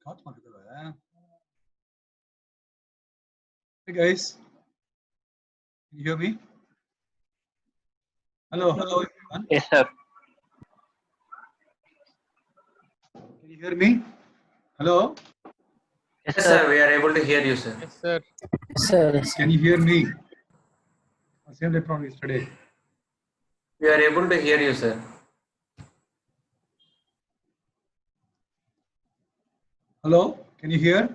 Hey guys, can you hear me? Hello everyone. Yes, sir. Can you hear me? Hello, Yes, Yes, sir. sir. We are able to hear you, sir. Yes, sir. Sir, can you hear me? Same like from yesterday. We are able to hear you, sir. Hello, can you hear?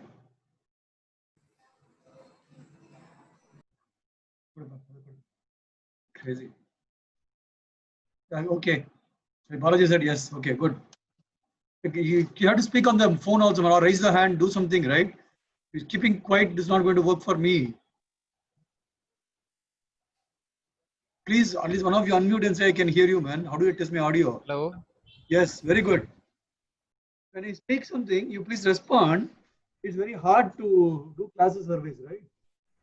Crazy. Okay. So Balaji said yes. Okay, good. You have to speak on the phone also, or raise the hand, do something, right? Keeping quiet is not going to work for me. Please, at least one of you unmute and say, I can hear you, man. How do you test my audio? Hello. Yes, very good. When I speak something, you please respond. It's very hard to do classes surveys, right?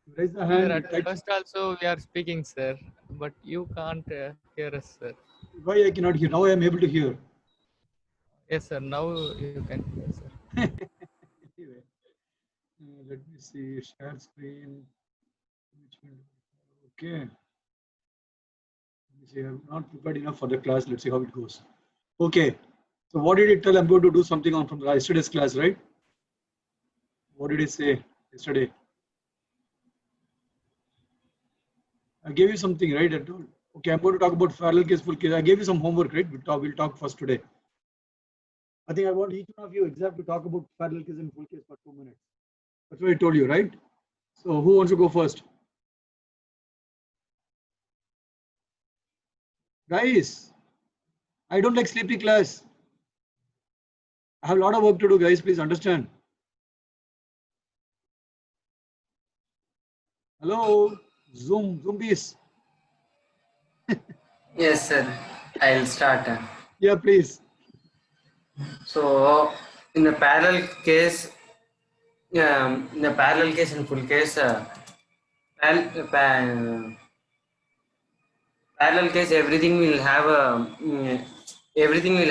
You raise the Sir, hand. at first also we are speaking, sir, but you can't hear us, sir. Why I cannot hear? Now I am able to hear. Yes, sir. Now you can hear, sir. Anyway, let me see. Share screen. Okay. Let me see. I'm not prepared enough for the class. Let's see how it goes. Okay. So what did it tell? I'm going to do something on from yesterday's class, right? What did it say yesterday? I gave you something, right? I told. Okay, I'm going to talk about parallel case, full case. I gave you some homework, right? We'll talk first today. I think I want each one of you exact to talk about parallel case and full case for 2 minutes. That's what I told you, right? So who wants to go first? Guys, I don't like sleepy class. I have a lot of work to do, guys. Please understand. Hello, zombies. Yes, sir. I'll start. Yeah, please. So, in the parallel case, and full case, parallel case, everything will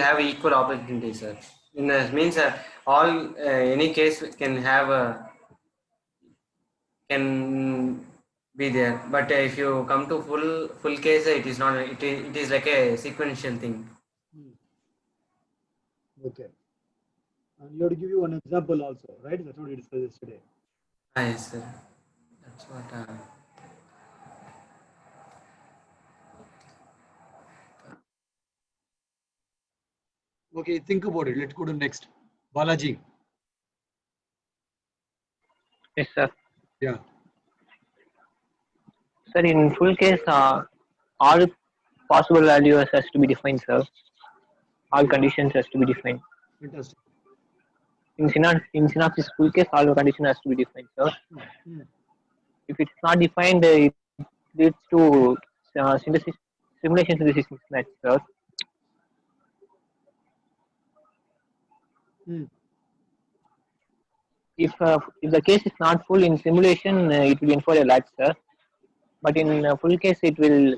have equal opportunity, sir. In the means, all any case can be there. But if you come to full case, it is not. It is like a sequential thing. Okay. And you have to give you one example also, right? That's what we discussed yesterday. Yes, sir. That's what. Okay, think about it. Let's go to next. Balaji. Yes, sir. Yeah. Sir, in full case, all possible values has to be defined, sir. All conditions has to be defined. Fantastic. In synopsis full case, all the condition has to be defined, sir. If it's not defined, it leads to simulation synthesis mismatch, sir. If the case is not full in simulation, it will infer a latch, sir. But in full case, it will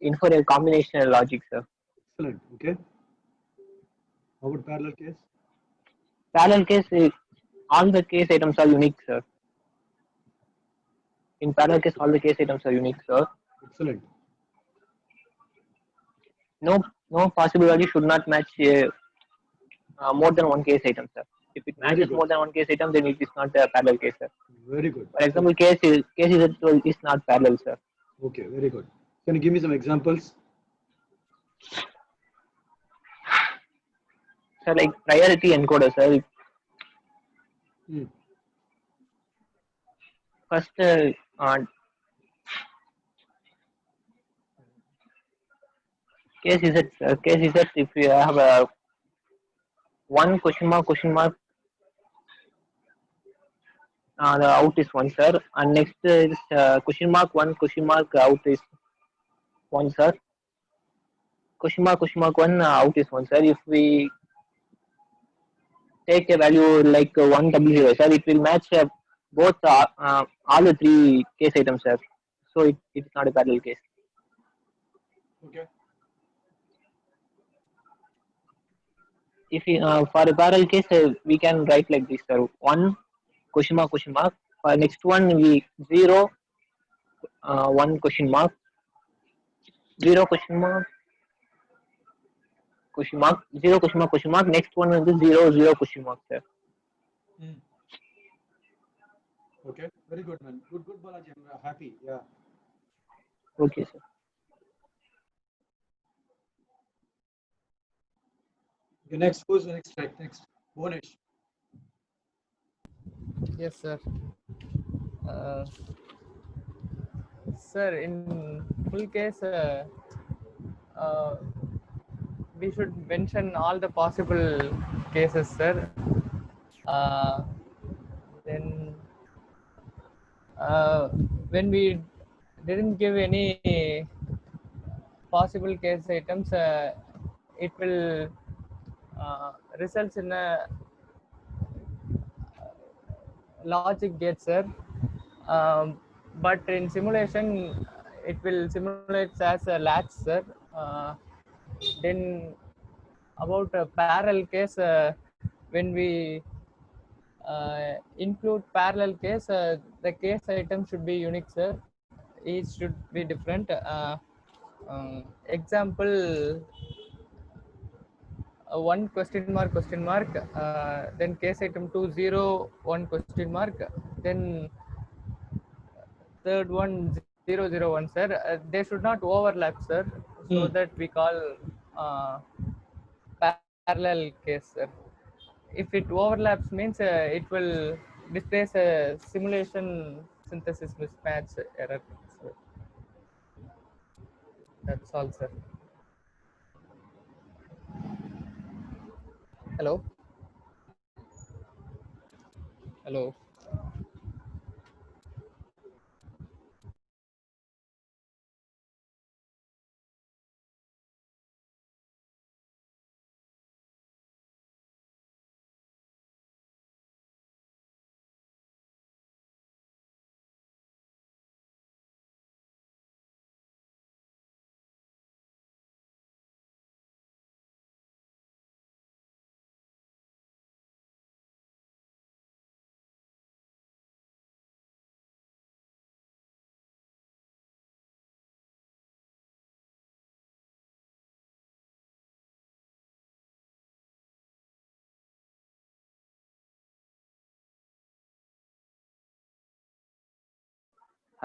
infer a combinational logic, sir. Excellent. Okay. How about parallel case? Parallel case, all the case items are unique, sir. In parallel case, all the case items are unique, sir. Excellent. No possible value should not match more than one case item, sir. If it matches more than one case item, then it is not a parallel case, sir. Very good. For example, case is not parallel, sir. Okay, very good. Can you give me some examples? Sir, like priority encoder, sir. First, case is it if you have a one question mark, the out is one, sir, and next is question mark out is one, sir. Question mark one out is one, sir. If we take a value like 1 W0, sir, it will match both all the three case items, sir. So it is not a parallel case. Okay. if you, for a parallel case, we can write like this, sir. One question mark question mark. For next one, we zero one question mark, zero question mark, zero question mark. Next one is zero zero question mark, sir. Hmm. Okay, very good, man. Good, Balaji. I'm happy. Yeah. Okay, sir. Okay, next, who's the next track? Next, Bhunesh. Yes, sir. Uh, Sir, in full case, uh, we should mention all the possible cases, sir. Uh, then, when we didn't give any possible case items, it will results in a logic gate, sir. But in simulation, it will simulate as a latch, sir. Then about a parallel case, when we include parallel case, the case item should be unique, sir. Each should be different. Example, one question mark, then case item 2 0 1 question mark, then third one 0 0 1, sir. They should not overlap, sir, so that we call uh, parallel case, sir. If it overlaps means it will displace a simulation synthesis mismatch error, sir. That's all, sir. Hello. Hello.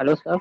Hello, sir.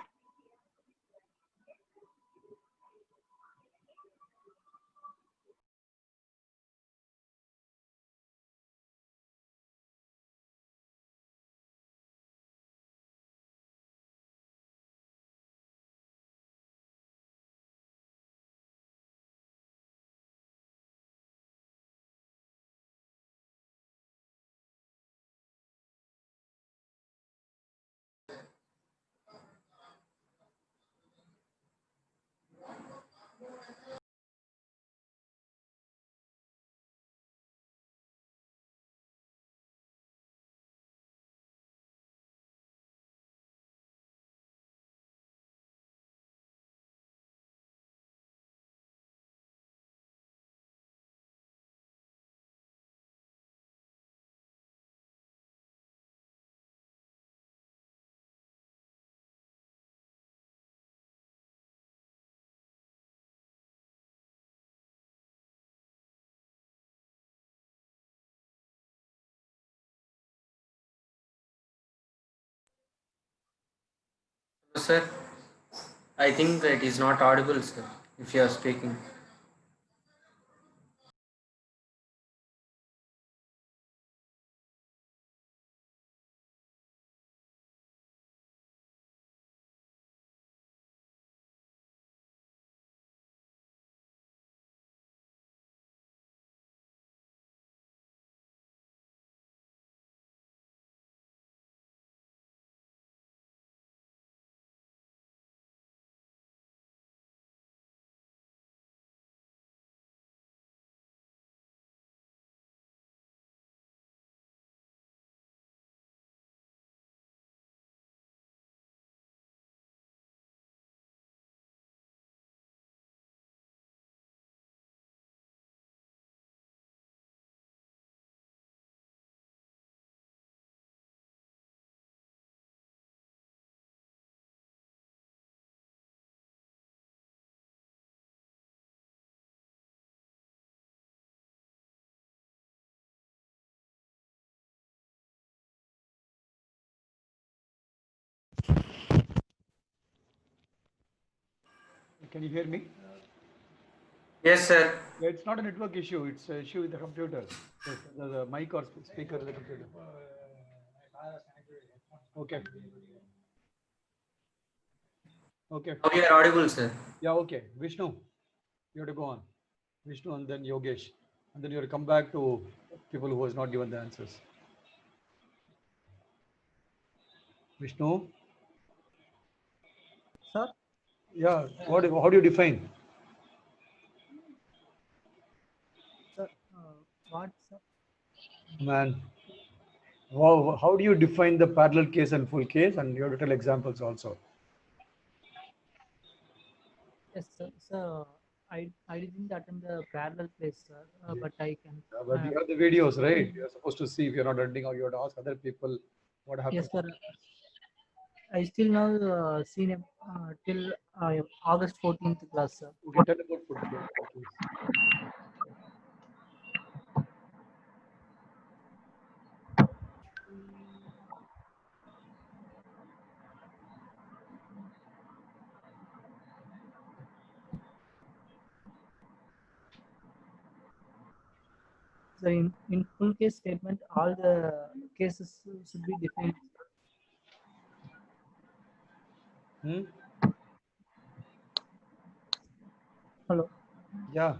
Sir, I think it is not audible, sir, if you are speaking. Can you hear me? Yes, sir. Yeah, it's not a network issue. It's an issue with the computer. The mic or speaker of the computer. Okay. Okay. Now you are audible, sir. Yeah, okay. Vishnu, you have to go on. Vishnu and then Yogesh. And then you have to come back to people who has not given the answers. Vishnu? Sir, Yeah, how do you define? sir, what, sir? Man, wow, how do you define the parallel case and full case? And you have to tell examples also. Yes, sir. So I didn't attend the parallel place, sir, but I can. Yeah, but you have the videos, right? You're supposed to see if you're not attending or you have to ask other people what happened. Yes, sir. I still now seen till August 14th class, sir. Okay, tell about full case. So in full case statement, all the cases should be defined. Hmm? Hello. Yeah.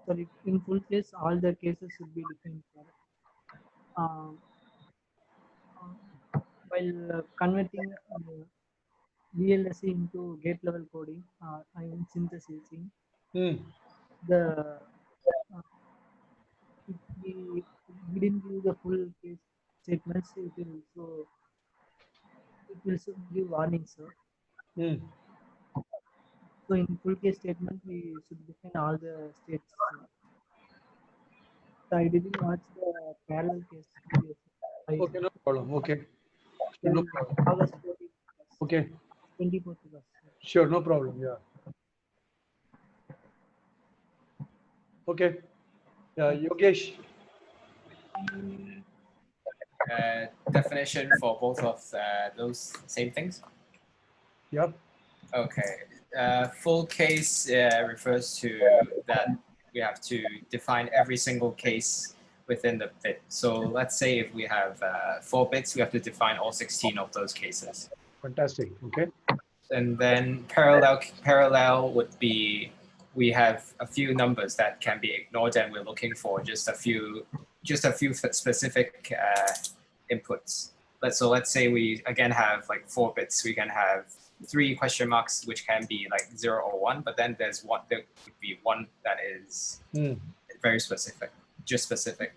So in full case, all the cases should be defined, sir. While converting VLSI into gate level coding, I am synthesizing Hmm. the if we didn't give the full case statements, it will give warning, sir. Hmm. So in full case statement, we should define all the states. Sir. So I didn't watch the parallel case video. I Okay, no problem. Okay. till No problem. August 14th, Okay. 24th. Sir. Sure, no problem. Yeah. Okay. Yeah, Yogesh. Definition for both of those same things? Yep. Okay. Full case refers to that we have to define every single case within the bit. So let's say if we have 4 bits, we have to define all 16 of those cases. Fantastic. Okay. And then parallel would be we have a few numbers that can be ignored, and we're looking for just a few specific inputs. Let's say we again have like 4 bits. We can have 3 question marks, which can be like 0 or 1, but then there would be one that is very specific, just specific.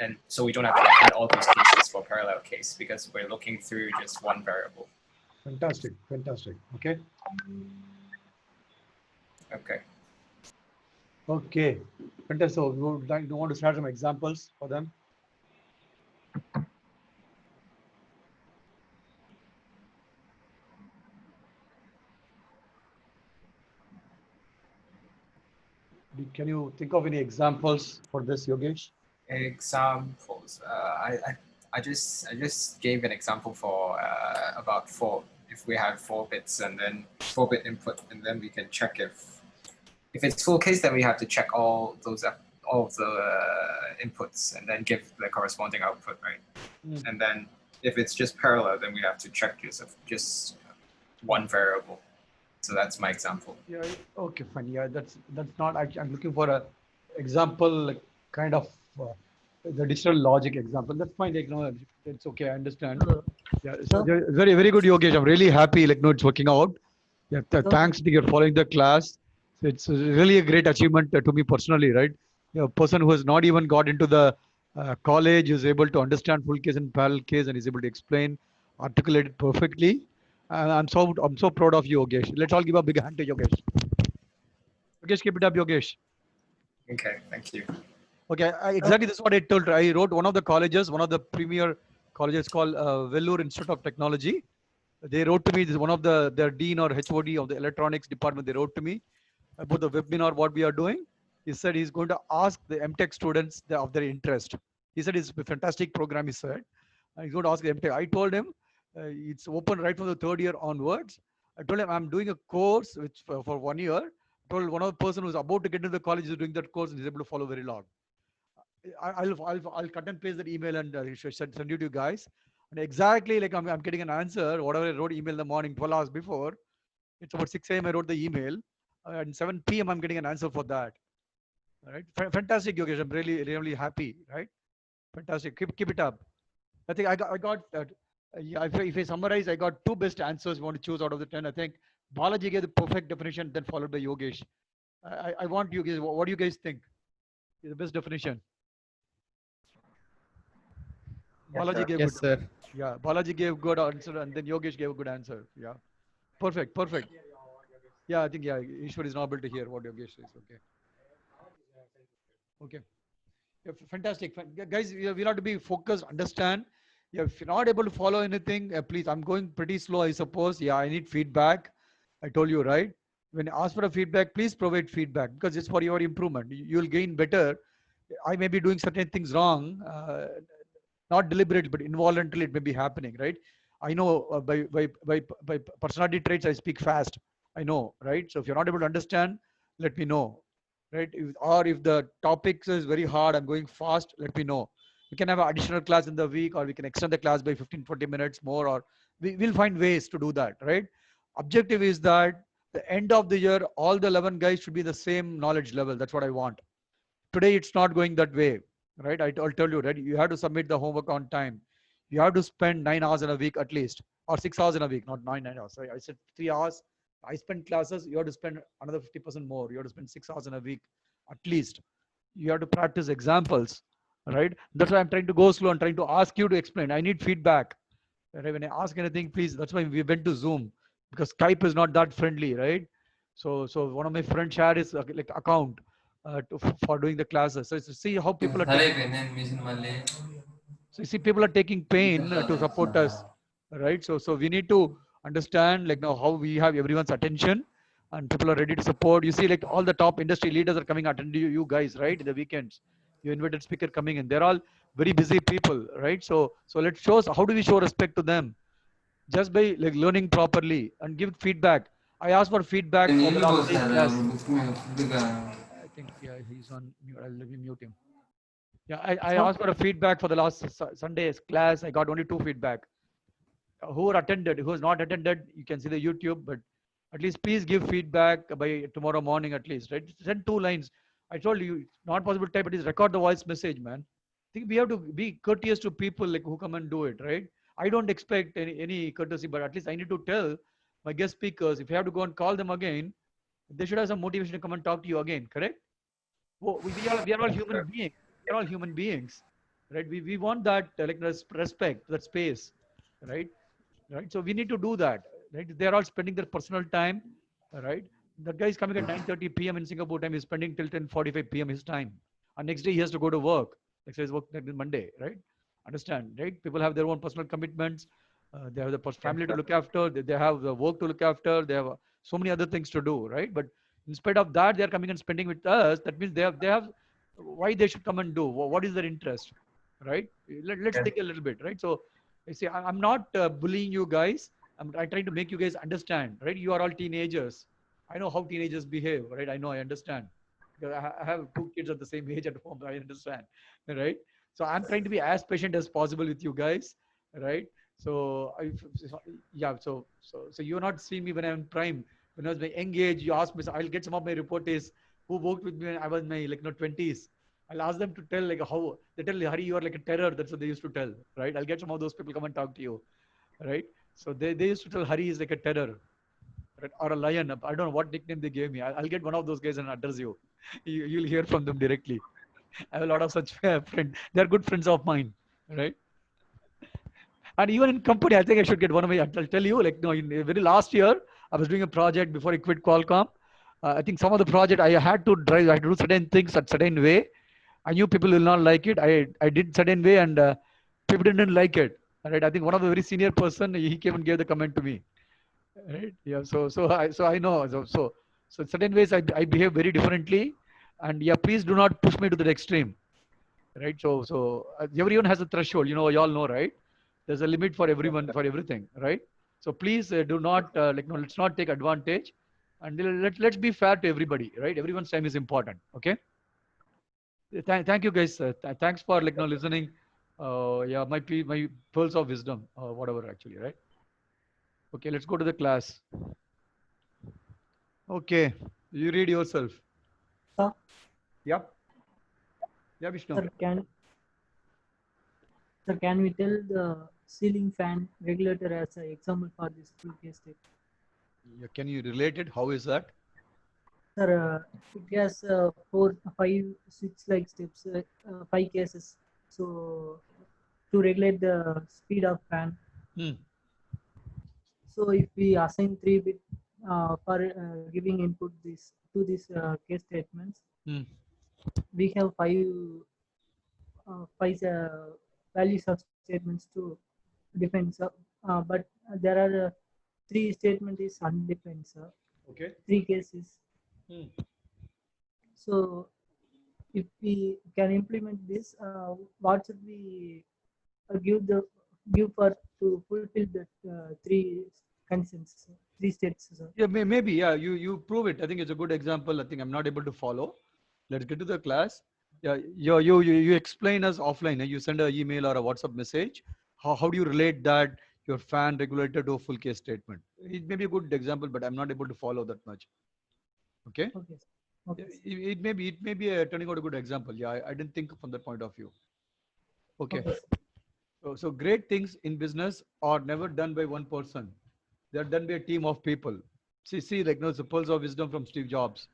And so we don't have to add all those cases for parallel case because we're looking through just one variable. Fantastic. Fantastic. Okay. Okay. Okay. Fantastic. So you want to start some examples for them? Can you think of any examples for this, Yogesh? Examples. I just gave an example for about 4. If we have 4 bits and then 4-bit input, and then we can check if it's full case, then we have to check all of the inputs and then give the corresponding output, right? And then if it's just parallel, then we have to check just one variable. So that's my example. Yeah. Okay. Fine. Yeah. That's not. I'm looking for a example, like kind of the digital logic example. That's fine. Like, no, it's okay. I understand. Yeah. So very, very good, Yogesh. I'm really happy. Like, no, it's working out. Yeah. Thanks to you're following the class. So it's really a great achievement to me personally, right? A person who has not even got into the college is able to understand full case and parallel case and is able to explain, articulate it perfectly. I'm so proud of you, Yogesh. Let's all give a big hand to Yogesh. Yogesh, keep it up, Yogesh. Okay, thank you. Okay, exactly this is what I told. I wrote one of the colleges, one of the premier colleges called Vellore Institute of Technology. They wrote to me, this is one of their dean or HOD of the electronics department. They wrote to me about the webinar, what we are doing. He said he's going to ask the MTech students of their interest. He said it's a fantastic program, he said. He's going to ask the MTech. I told him, It's open right from the third year onwards. I told him I'm doing a course which for 1 year. I told one of the person who's about to get into the college is doing that course and is able to follow very long. I'll cut and paste that email and send you to you guys. And exactly like I'm getting an answer. Whatever I wrote email in the morning, 12 hours before. It's about 6 a.m. I wrote the email. And 7 p.m. I'm getting an answer for that. All right. Fantastic, Yogesh. I'm really happy. Right. Fantastic. Keep it up. I think I got yeah, if I summarize, I got 2 best answers you want to choose out of the 10. I think Balaji gave the perfect definition, then followed by Yogesh. I want you guys, what do you guys think is the best definition? Balaji gave Yes, good. sir. Yeah, Balaji gave good answer and then Yogesh gave a good answer. Yeah, perfect. Yeah, I think yeah, Ishwar is not able to hear what Yogesh says. Okay. Yeah, fantastic. Guys, we have to be focused, understand. Yeah, if you're not able to follow anything, please, I'm going pretty slow, I suppose. Yeah, I need feedback. I told you, right? When I ask for a feedback, please provide feedback because it's for your improvement. You'll gain better. I may be doing certain things wrong, not deliberately, but involuntarily it may be happening, right? I know by personality traits, I speak fast. I know, right? So if you're not able to understand, let me know, right? Or if the topics is very hard, I'm going fast, let me know. We can have an additional class in the week, or we can extend the class by 15-20 minutes more, or we'll find ways to do that, right? Objective is that the end of the year, all the 11 guys should be the same knowledge level. That's what I want. Today, it's not going that way, right? I'll tell you, right? You have to submit the homework on time. You have to spend 9 hours in a week at least, or 6 hours in a week, not 9 hours. Sorry, I said 3 hours. I spend classes, you have to spend another 50% more. You have to spend 6 hours in a week at least. You have to practice examples, right? That's why I'm trying to go slow and trying to ask you to explain. I need feedback. Right? When I ask anything, please, that's why we went to Zoom, because Skype is not that friendly, right? So one of my friends shared his like account for doing the classes. So see how people are people are taking pain to support us, right? So we need to understand like now how we have everyone's attention and people are ready to support. You see, like all the top industry leaders are coming attend you guys, right? In the weekends, you invited speaker coming in. They're all very busy people, right? So let's show us how do we show respect to them, just by like learning properly and give feedback. I asked for feedback for the last 8 class. I think yeah, he's on mute. Let me mute him. Yeah, I asked for a feedback for the last Sunday's class. I got only 2 feedback. Who attended, who has not attended, you can see the YouTube, but at least please give feedback by tomorrow morning at least, right? Send 2 lines. I told you, it's not possible to type, but is record the voice message, man. I think we have to be courteous to people like who come and do it, right? I don't expect any courtesy, but at least I need to tell my guest speakers, if you have to go and call them again, they should have some motivation to come and talk to you again, correct? Well, we are all human beings. We are all human beings, right? We want that like respect, that space, right? Right. So we need to do that, right? They're all spending their personal time, right? The guy is coming at 9:30 p.m. in Singapore time. He's spending till 10:45 p.m. his time. And next day he has to go to work. Next day is work next Monday, right? Understand, right? People have their own personal commitments. They have the family to look after. They have the work to look after. They have so many other things to do, right? But in spite of that, they're coming and spending with us. That means they have why they should come and do. What is their interest, right? Let's think a little bit, right? So I say I'm not bullying you guys. I'm trying to make you guys understand, right? You are all teenagers. I know how teenagers behave, right? I understand. Because I have 2 kids at the same age at home. I understand, right? So I'm trying to be as patient as possible with you guys, right? So yeah, so you're not seeing me when I'm prime. When I was my young age, you asked me. So I'll get some of my reporters who worked with me when I was in my 20s. I'll ask them to tell like how they tell Hari, you are like a terror. That's what they used to tell, right? I'll get some of those people come and talk to you, right? So they used to tell Hari is like a terror, right? Or a lion. I don't know what nickname they gave me. I'll get one of those guys and address you. You'll hear from them directly. I have a lot of such friends. They're good friends of mine, right? And even in company, I think I should get one of my. I'll tell you, like no, in very last year, I was doing a project before I quit Qualcomm. I think some of the project I had to drive. I had to do certain things at certain way. I knew people will not like it. I did certain way and people didn't like it. Right? I think one of the very senior person, he came and gave the comment to me. Right? Yeah. So I know. So certain ways I behave very differently, and yeah, please do not push me to the extreme. Right? So everyone has a threshold. You all know, right? There's a limit for everyone, for everything, right? So please do not let's not take advantage, and let's be fair to everybody, right? Everyone's time is important. Okay. Thank you guys. Thanks for listening. Yeah, my pearls of wisdom, whatever actually, right? Okay, let's go to the class. Okay, you read yourself. Sir, Yep. Yeah, Vishnu. sir, can we tell the ceiling fan regulator as an example for this full case statement? Yeah, can you relate it? How is that? Sir, it has 4, 5, 6 like steps, 5 cases. So to regulate the speed of fan. So if we assign 3 bit for giving input to this case statements, we have 5 values of statements to define. So, but there are 3 statement is undefined, sir. Okay. 3 cases. So if we can implement this, what should we give for to fulfill the 3 conditions, 3 states, sir? Yeah, maybe. Yeah, you prove it. I think it's a good example. I think I'm not able to follow. Let's get to the class. Yeah, you explain us offline. You send an email or a WhatsApp message. How do you relate that your fan regulator to a full case statement? It may be a good example, but I'm not able to follow that much. Okay. Okay. Okay. It may be turning out a good example. Yeah, I didn't think from that point of view. Okay. So great things in business are never done by one person. They're done by a team of people. See, the pearls of wisdom from Steve Jobs,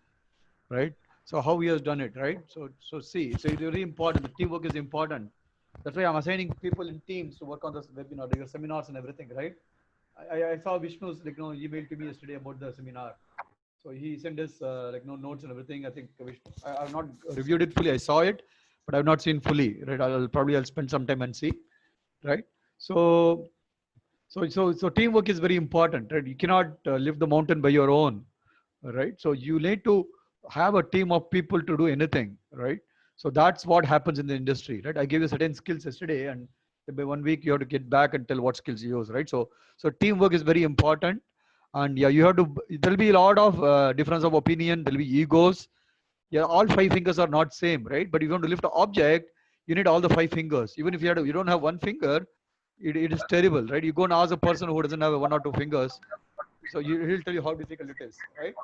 right? So how he has done it, right? So it's very important. The teamwork is important. That's why I'm assigning people in teams to work on this webinar, your seminars and everything, right? I saw Vishnu's email to me yesterday about the seminar. So he sent us notes and everything. I think I've not reviewed it fully. I saw it, but I've not seen fully. Right? I'll spend some time and see. Right? So teamwork is very important. Right? You cannot lift the mountain by your own. Right? So you need to have a team of people to do anything. Right? So that's what happens in the industry. Right? I gave you certain skills yesterday, and by 1 week you have to get back and tell what skills you use. Right? So teamwork is very important. And yeah, you have to, there'll be a lot of difference of opinion. There'll be egos. Yeah, all 5 fingers are not same, right? But if you want to lift an object, you need all the 5 fingers. Even if you don't have 1 finger, it is terrible, right? You go and ask a person who doesn't have 1 or 2 fingers. So he'll tell you how difficult it is, right?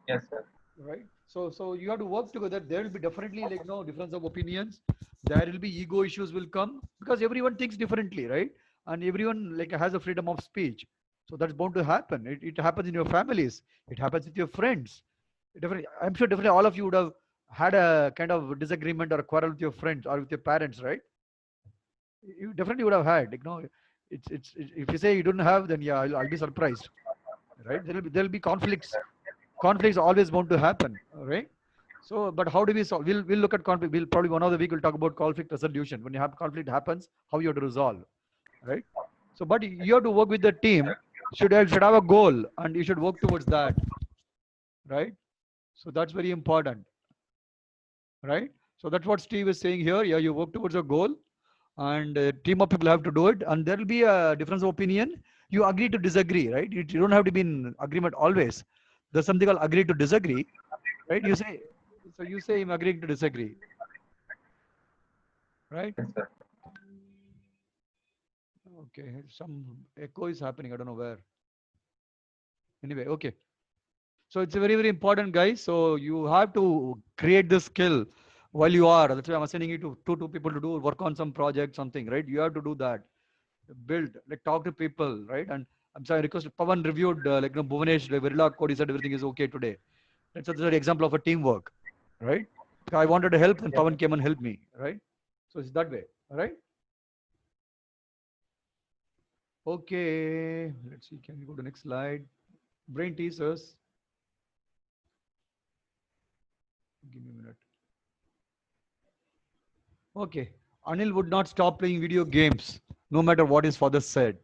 Yes, sir. Right. So you have to work together. There will be definitely difference of opinions. There will be ego issues will come because everyone thinks differently, right? And everyone has a freedom of speech. So that's bound to happen. It happens in your families. It happens with your friends. I'm sure definitely all of you would have had a kind of disagreement or a quarrel with your friends or with your parents, right? You definitely would have had. It's if you say you don't have, then yeah, I'll be surprised, right? There'll be conflicts. Conflicts are always bound to happen, right? So, but how do we solve? We'll look at conflict. We'll probably one of the week we'll talk about conflict resolution. When you have conflict happens, how you have to resolve, right? So, but you have to work with the team. Should have a goal, and you should work towards that, right? So that's very important, right? So that's what Steve is saying here. Yeah, you work towards a goal, and a team of people have to do it, and there will be a difference of opinion. You agree to disagree, right? You don't have to be in agreement always. There's something called agree to disagree, right? You say I'm agreeing to disagree, right? Okay, some echo is happening. I don't know where. Anyway, okay. So it's a very, very important, guys. So you have to create this skill while you are. That's why I'm sending you to two people to do work on some project, something, right? You have to do that. Build, talk to people, right? And I'm sorry, I request Pawan reviewed, Bhuvanesh, Virla code. He said everything is okay today. That's an example of a teamwork, right? I wanted to help, and Pawan came and helped me, right? So it's that way, all right? Okay, let's see. Can we go to the next slide? Brain teasers. Give me a minute. Okay. Anil would not stop playing video games, no matter what his father said.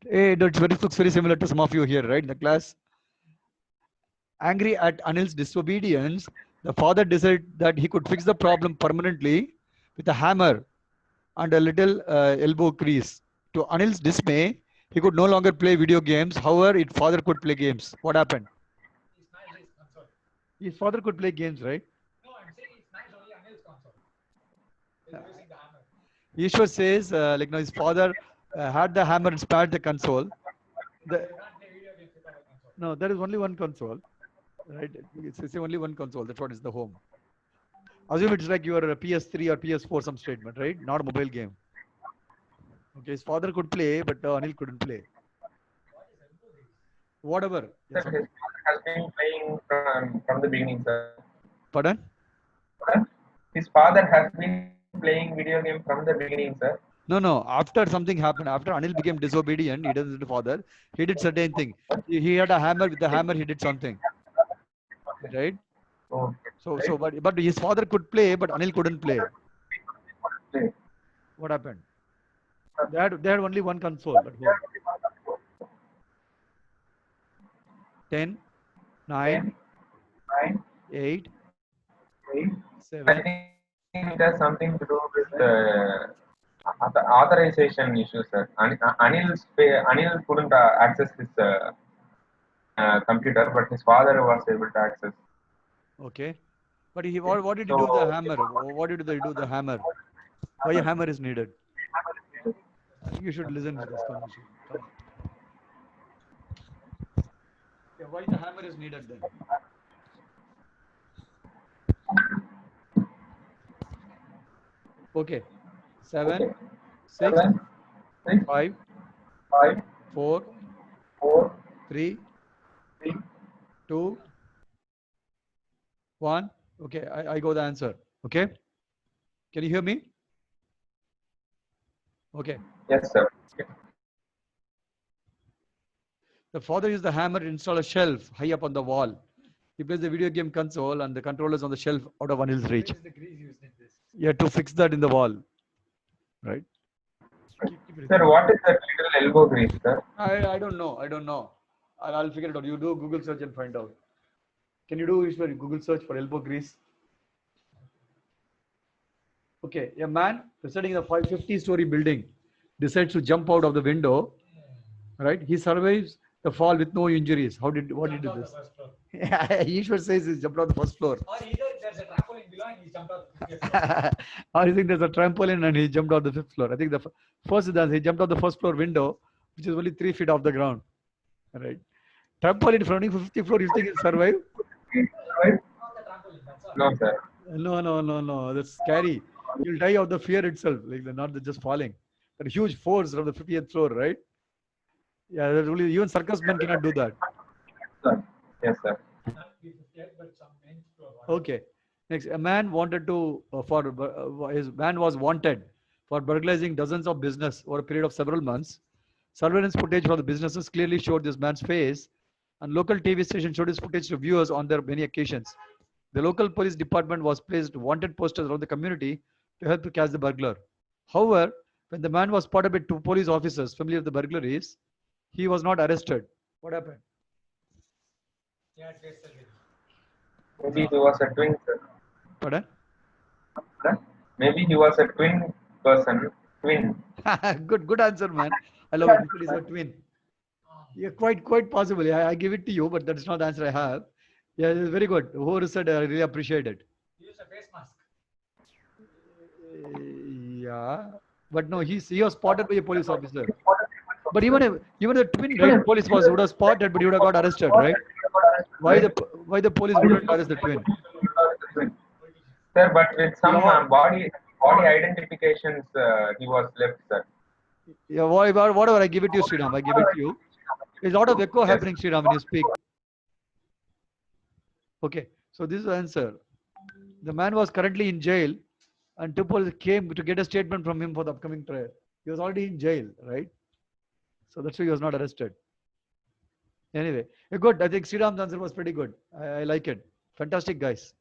Hey, that looks very similar to some of you here, right, in the class. Angry at Anil's disobedience, the father decided that he could fix the problem permanently with a hammer and a little elbow crease. To Anil's dismay, he could no longer play video games. However, his father could play games. What happened? His father could play games, right? Ishwar says, his father had the hammer and spared the console. No, there is only one console, right? It's only one console. That's what is the home. Assume it's like your PS3 or PS4 some statement, right? Not a mobile game. Okay, his father could play, but Anil couldn't play. Whatever. Yes, Sir, his father has been playing from the beginning, sir. pardon? His father has been playing video game from the beginning, sir. No. After something happened, after Anil became disobedient, he doesn't the father. He did certain thing. He had a hammer. With the hammer, he did something. Right. Okay. But his father could play, but Anil couldn't play. What happened? They had only one console at home. 10, 9, 8, 7. I think it has something to do with the authorization issue, sir. Anil couldn't access his computer, but his father was able to access. Okay. But what did he do with the hammer? What did they do with the hammer? Why a hammer is needed? You should listen to this conversation. Come on. Yeah, why the hammer is needed then? Okay. 7, 6, 5, 4, 3, 2, 1. Okay, I got the answer. Okay. Can you hear me? Okay. Yes, sir. The father used the hammer to install a shelf high up on the wall. He placed the video game console and the controllers on the shelf out of Anil's reach. Yeah, to fix that in the wall. Right? Sir, what is that little elbow grease, sir? I don't know. I'll figure it out. You do Google search and find out. Can you do Google search for elbow grease? Okay, a man residing in a 50-story building decides to jump out of the window. Right? He survives the fall with no injuries. What did he do this? Yeah, Ishwar says he jumped out the first floor. Or either there's a trampoline below and he jumped out the fifth floor. Or you think there's a trampoline and he jumped out the 5th floor? I think the first is that he jumped out the first floor window, which is only 3 feet off the ground. Right? Trampoline from 50th floor, you think he'll survive? No, sir. No. That's scary. You'll die of the fear itself, like not just falling. That huge force from the 50th floor, right? Yeah, that's really, even circus men cannot do that. Yes, sir. Okay. Next, a man wanted to his man was wanted for burglarizing dozens of business over a period of several months. Surveillance footage from the businesses clearly showed this man's face, and local TV station showed his footage to viewers on their many occasions. The local police department was placed wanted posters around the community to help to catch the burglar. However, when the man was spotted by 2 police officers familiar with the burglaries, he was not arrested. What happened? Maybe he was a twin, sir. Pardon? Maybe he was a twin person. Twin. Good answer, man. I love it. He's a twin. Yeah, quite possible. Yeah, I give it to you, but that's not the answer I have. Yeah, it's very good. Whoever said, I really appreciate it. He used a face mask. Yeah, but no, he was spotted by a police officer. But even the twin, right, police would have spotted, but he would have got arrested, right? Why the police wouldn't arrest the twin? Sir, but with some body identifications, he was left, sir. Yeah, whatever. I give it to you, Sriram. I give it to you. There's a lot of echo happening, Sriram, when you speak. Okay, so this is the answer. The man was currently in jail, and 2 police came to get a statement from him for the upcoming trial. He was already in jail, right? So that's why he was not arrested. Anyway, good. I think Sriram's answer was pretty good. I like it. Fantastic, guys.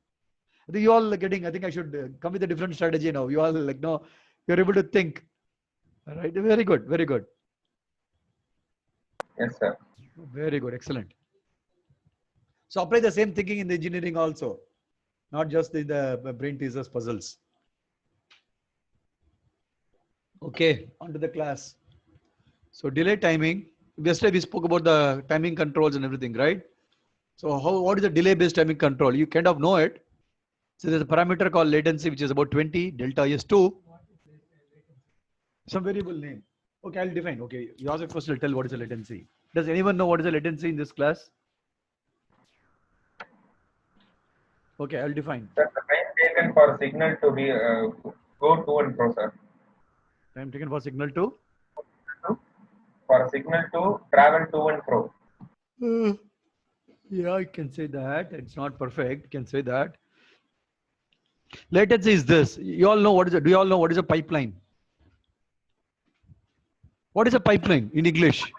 I think you all are getting. I think I should come with a different strategy now. You all you're able to think. All right. Very good. Very good. Yes, sir. Very good. Excellent. So apply the same thinking in the engineering also, not just in the brain teasers puzzles. Okay, on to the class. So delay timing. Yesterday we spoke about the timing controls and everything, right? So what is the delay-based timing control? You kind of know it. So there's a parameter called latency, which is about 20. Delta is 2. Some variable name. Okay, I'll define. Okay, you ask a question, I'll tell what is the latency. Does anyone know what is the latency in this class? Okay, I'll define. Sir, the time taken for signal to be go to and fro, sir. Time taken for signal to? For a signal to travel to and fro. Yeah, I can say that. It's not perfect. Can say that. Latency is this. You all know what is it? Do you all know what is a pipeline? What is a pipeline in English?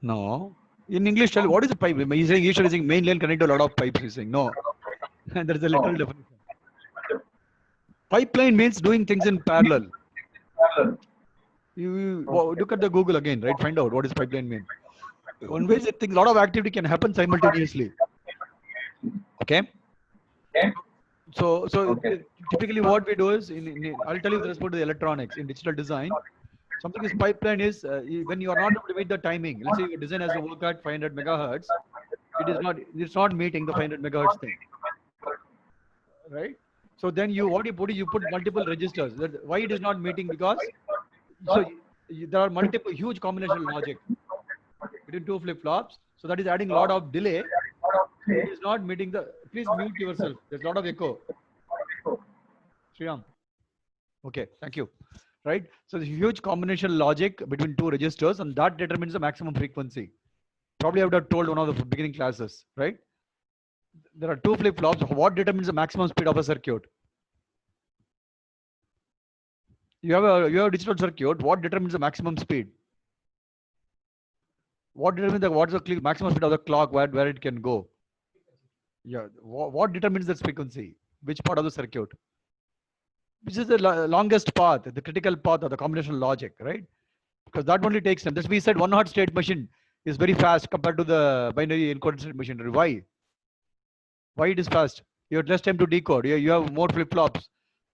No. In English, tell what is a pipe? He's saying usually saying main line connect to a lot of pipes. He's saying no. There is a literal definition. Pipeline means doing things in parallel. You look at the Google again, right? Find out what does pipeline mean. One way that a lot of activity can happen simultaneously. Okay. So typically what we do is, I'll tell you with respect to the electronics in digital design, something is pipeline is when you are not able to meet the timing. Let's say your design has to work at 500 megahertz. It's not meeting the 500 megahertz thing, right? So then you put multiple registers. Why it is not meeting? Because there are multiple huge combinational logic between two flip-flops. So that is adding a lot of delay. It is not meeting the. Please mute yourself. There's a lot of echo. Sriram. Okay, thank you. Right. So the huge combinational logic between two registers, and that determines the maximum frequency. Probably I would have told one of the beginning classes, right? There are two flip-flops. What determines the maximum speed of a circuit? You have a digital circuit. What determines the maximum speed? What determines what is the maximum speed of the clock where it can go? Yeah. What determines that frequency? Which part of the circuit? Which is the longest path, the critical path of the combinational logic, right? Because that only takes time. That's we said 1 hot state machine is very fast compared to the binary encoded state machinery. Why? Why it is fast? You have less time to decode. You have more flip-flops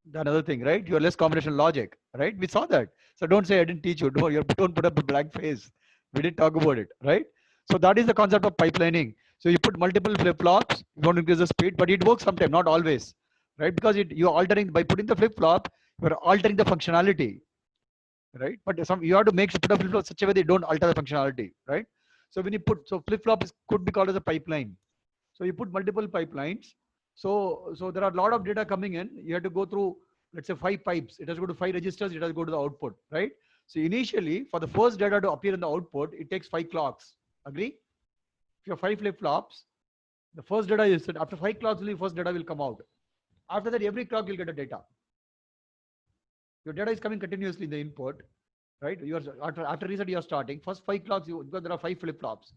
than other thing, right? You have less combinational logic, right? We saw that. So don't say I didn't teach you. Don't put up a blank face. We didn't talk about it, right? So that is the concept of pipelining. So you put multiple flip-flops, you want to increase the speed, but it works sometimes, not always, right? Because you're altering by putting the flip-flop, you're altering the functionality, right? But you have to put a flip-flop such a way they don't alter the functionality, right? So when you flip-flop could be called as a pipeline. So you put multiple pipelines. So there are a lot of data coming in. You have to go through, let's say 5 pipes. It has to go to 5 registers. It has to go to the output, right? So initially, for the first data to appear in the output, it takes 5 clocks. Agree? If you have 5 flip-flops, the first data is set. After 5 clocks, only first data will come out. After that, every clock you'll get a data. Your data is coming continuously in the input, right? After reset, you are starting. First 5 clocks, because there are 5 flip-flops.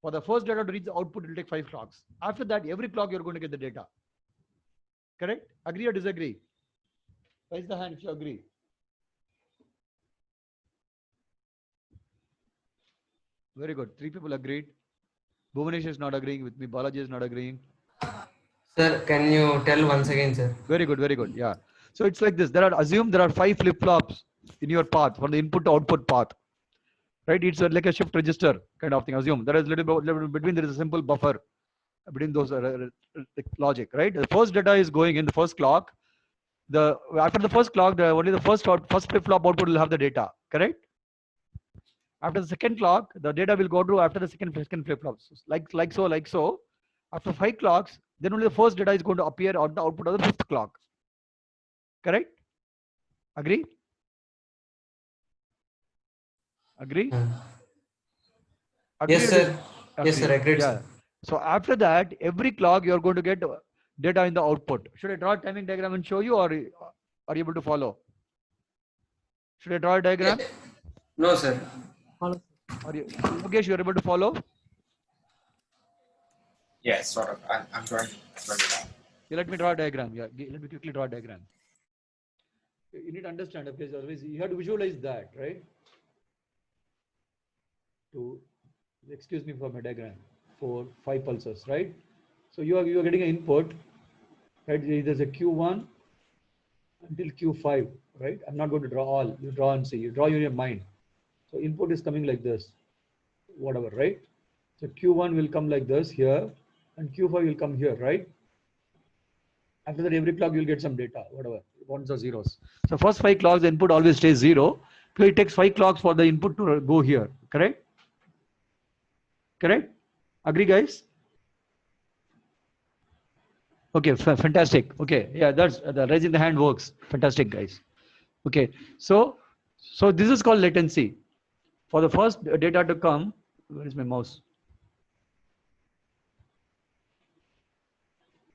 For the first data to reach the output, it will take 5 clocks. After that, every clock you're going to get the data. Correct? Agree or disagree? Raise the hand if you agree. Very good. 3 people agreed. Bhuvanesh is not agreeing with me. Balaji is not agreeing. Sir, can you tell once again, sir? Very good. Very good. Yeah. So it's like this. Assume there are 5 flip-flops in your path from the input to output path. Right? It's like a shift register kind of thing. Assume there is little between there is a simple buffer between those logic. Right? The first data is going in the first clock. After the first clock, only the first flip-flop output will have the data. Correct? After the second clock, the data will go through after the second flip-flop. Like so. After 5 clocks, then only the first data is going to appear on the output of the 5th clock. Correct? Agree? Agree? Yes, sir. Yes, sir. Agreed. Yeah. So after that, every clock you are going to get data in the output. Should I draw a timing diagram and show you, or are you able to follow? Should I draw a diagram? No, sir. Yogesh, you are able to follow? Yes, sort of. I'm drawing it out. Yeah, let me draw a diagram. Yeah, let me quickly draw a diagram. You need to understand, because always you have to visualize that, right? Excuse me for my diagram. 4, 5 pulses, right? So you are getting an input, right? There's a Q1, until Q5, right? I'm not going to draw all. You draw and see. You draw in your mind. So input is coming like this, whatever, right? So Q1 will come like this here, and Q5 will come here, right? After that, every clock you'll get some data, whatever, ones or zeros. So first 5 clocks, the input always stays 0. So it takes 5 clocks for the input to go here, correct? Correct? Agree, guys? Okay, fantastic. Okay, yeah, that's the raising the hand works. Fantastic, guys. Okay, so this is called latency. For the first data to come, where is my mouse?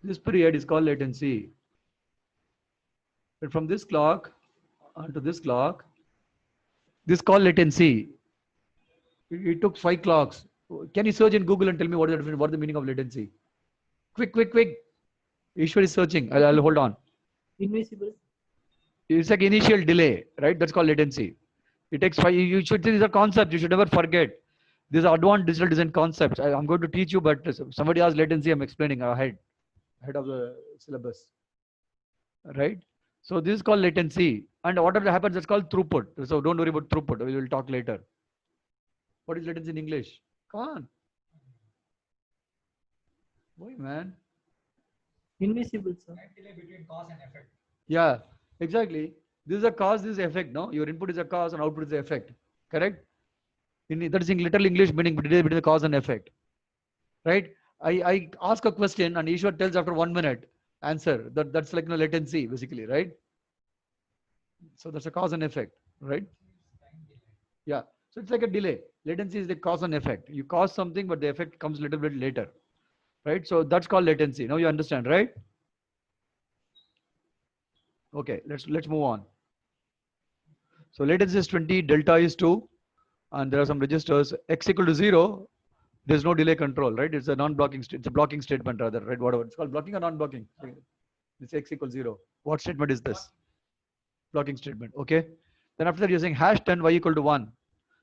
This period is called latency. But from this clock onto this clock, this is called latency. It took 5 clocks. Can you search in Google and tell me what is the difference, what is the meaning of latency? Quick, quick, quick. Ishwar is searching. I'll hold on. Invisible. It's like initial delay, right? That's called latency. It takes 5. You should. These are concepts. You should never forget. These are advanced digital design concepts. I'm going to teach you, but somebody asked latency. I'm explaining ahead of the syllabus, right? So this is called latency, and whatever happens, that's called throughput. So don't worry about throughput. We will talk later. What is latency in English? Come on, boy, man. Invisible, sir. Time delay between cause and effect. Yeah, exactly. This is a cause, this is effect. No, your input is a cause and output is the effect. Correct? That is in literal English meaning between the cause and effect. Right? I ask a question and Ishwar tells after 1 minute answer. That's like latency basically, right? So that's a cause and effect, right? Yeah. So it's like a delay. Latency is the cause and effect. You cause something, but the effect comes a little bit later, right? So that's called latency. Now you understand, right? Okay, let's move on. So latency is 20, delta is 2, and there are some registers. X equal to 0, there's no delay control, right? It's a non-blocking, it's a blocking statement rather, right? Whatever. It's called blocking or non-blocking. It's X equals 0. What statement is this? Blocking statement, okay? Then after that, you're saying hash 10, y equal to 1.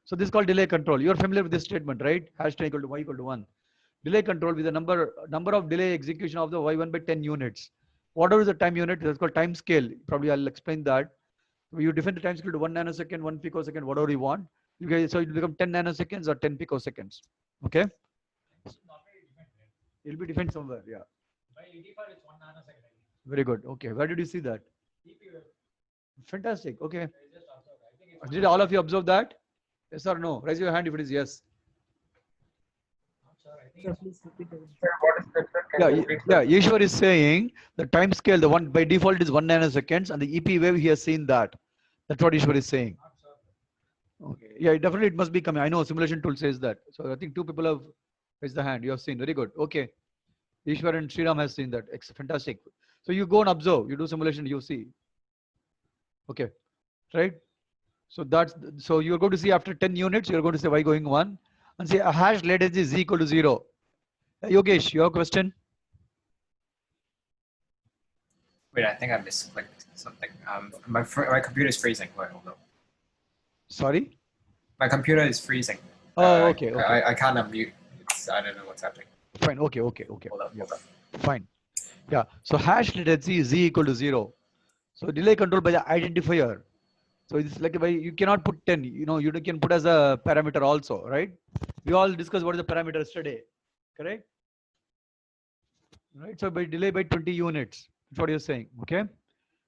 So this is called delay control. You're familiar with this statement, right? Hash 10 equal to y equal to 1. Delay control with the number of delay execution of the y1 by 10 units. Whatever is the time unit, that's called time scale. Probably I'll explain that. You define the time scale to 1 nanosecond, 1 picosecond, whatever you want. So it will become 10 nanoseconds or 10 picoseconds. Okay? It'll be defined somewhere, yeah. By default, it's 1 nanosecond. Very good. Okay. Where did you see that? Fantastic. Okay. Did all of you observe that? Yes or no? Raise your hand if it is yes. Sir, please repeat again. Sir, what is that, sir? Can Yeah, you repeat, sir? yeah. Ishwar is saying the time scale, the one by default is 1 nanoseconds, and the EP wave he has seen that. That's what Ishwar is saying. Okay. Yeah, definitely it must be coming. I know simulation tool says that. So I think 2 people have raised the hand. You have seen. Very good. Okay. Ishwar and Sriram has seen that. Fantastic. So you go and observe. You do simulation. You see. Okay. Right. So you're going to see after 10 units, you're going to say y going 1, and say a hash latency is equal to 0. Yogesh, your question? Wait, I think I misclicked something. My computer is freezing. Wait, hold on. Sorry? My computer is freezing. Oh, okay. Okay. I can't unmute. I don't know what's happening. Fine. Okay. Hold on. Fine. Yeah. So hash latency is z equal to 0. So delay control by the identifier. So it's like you cannot put 10. You can put as a parameter also, right? We all discussed what is the parameter yesterday, correct? Right. So by delay by 20 units. That's what you're saying. Okay.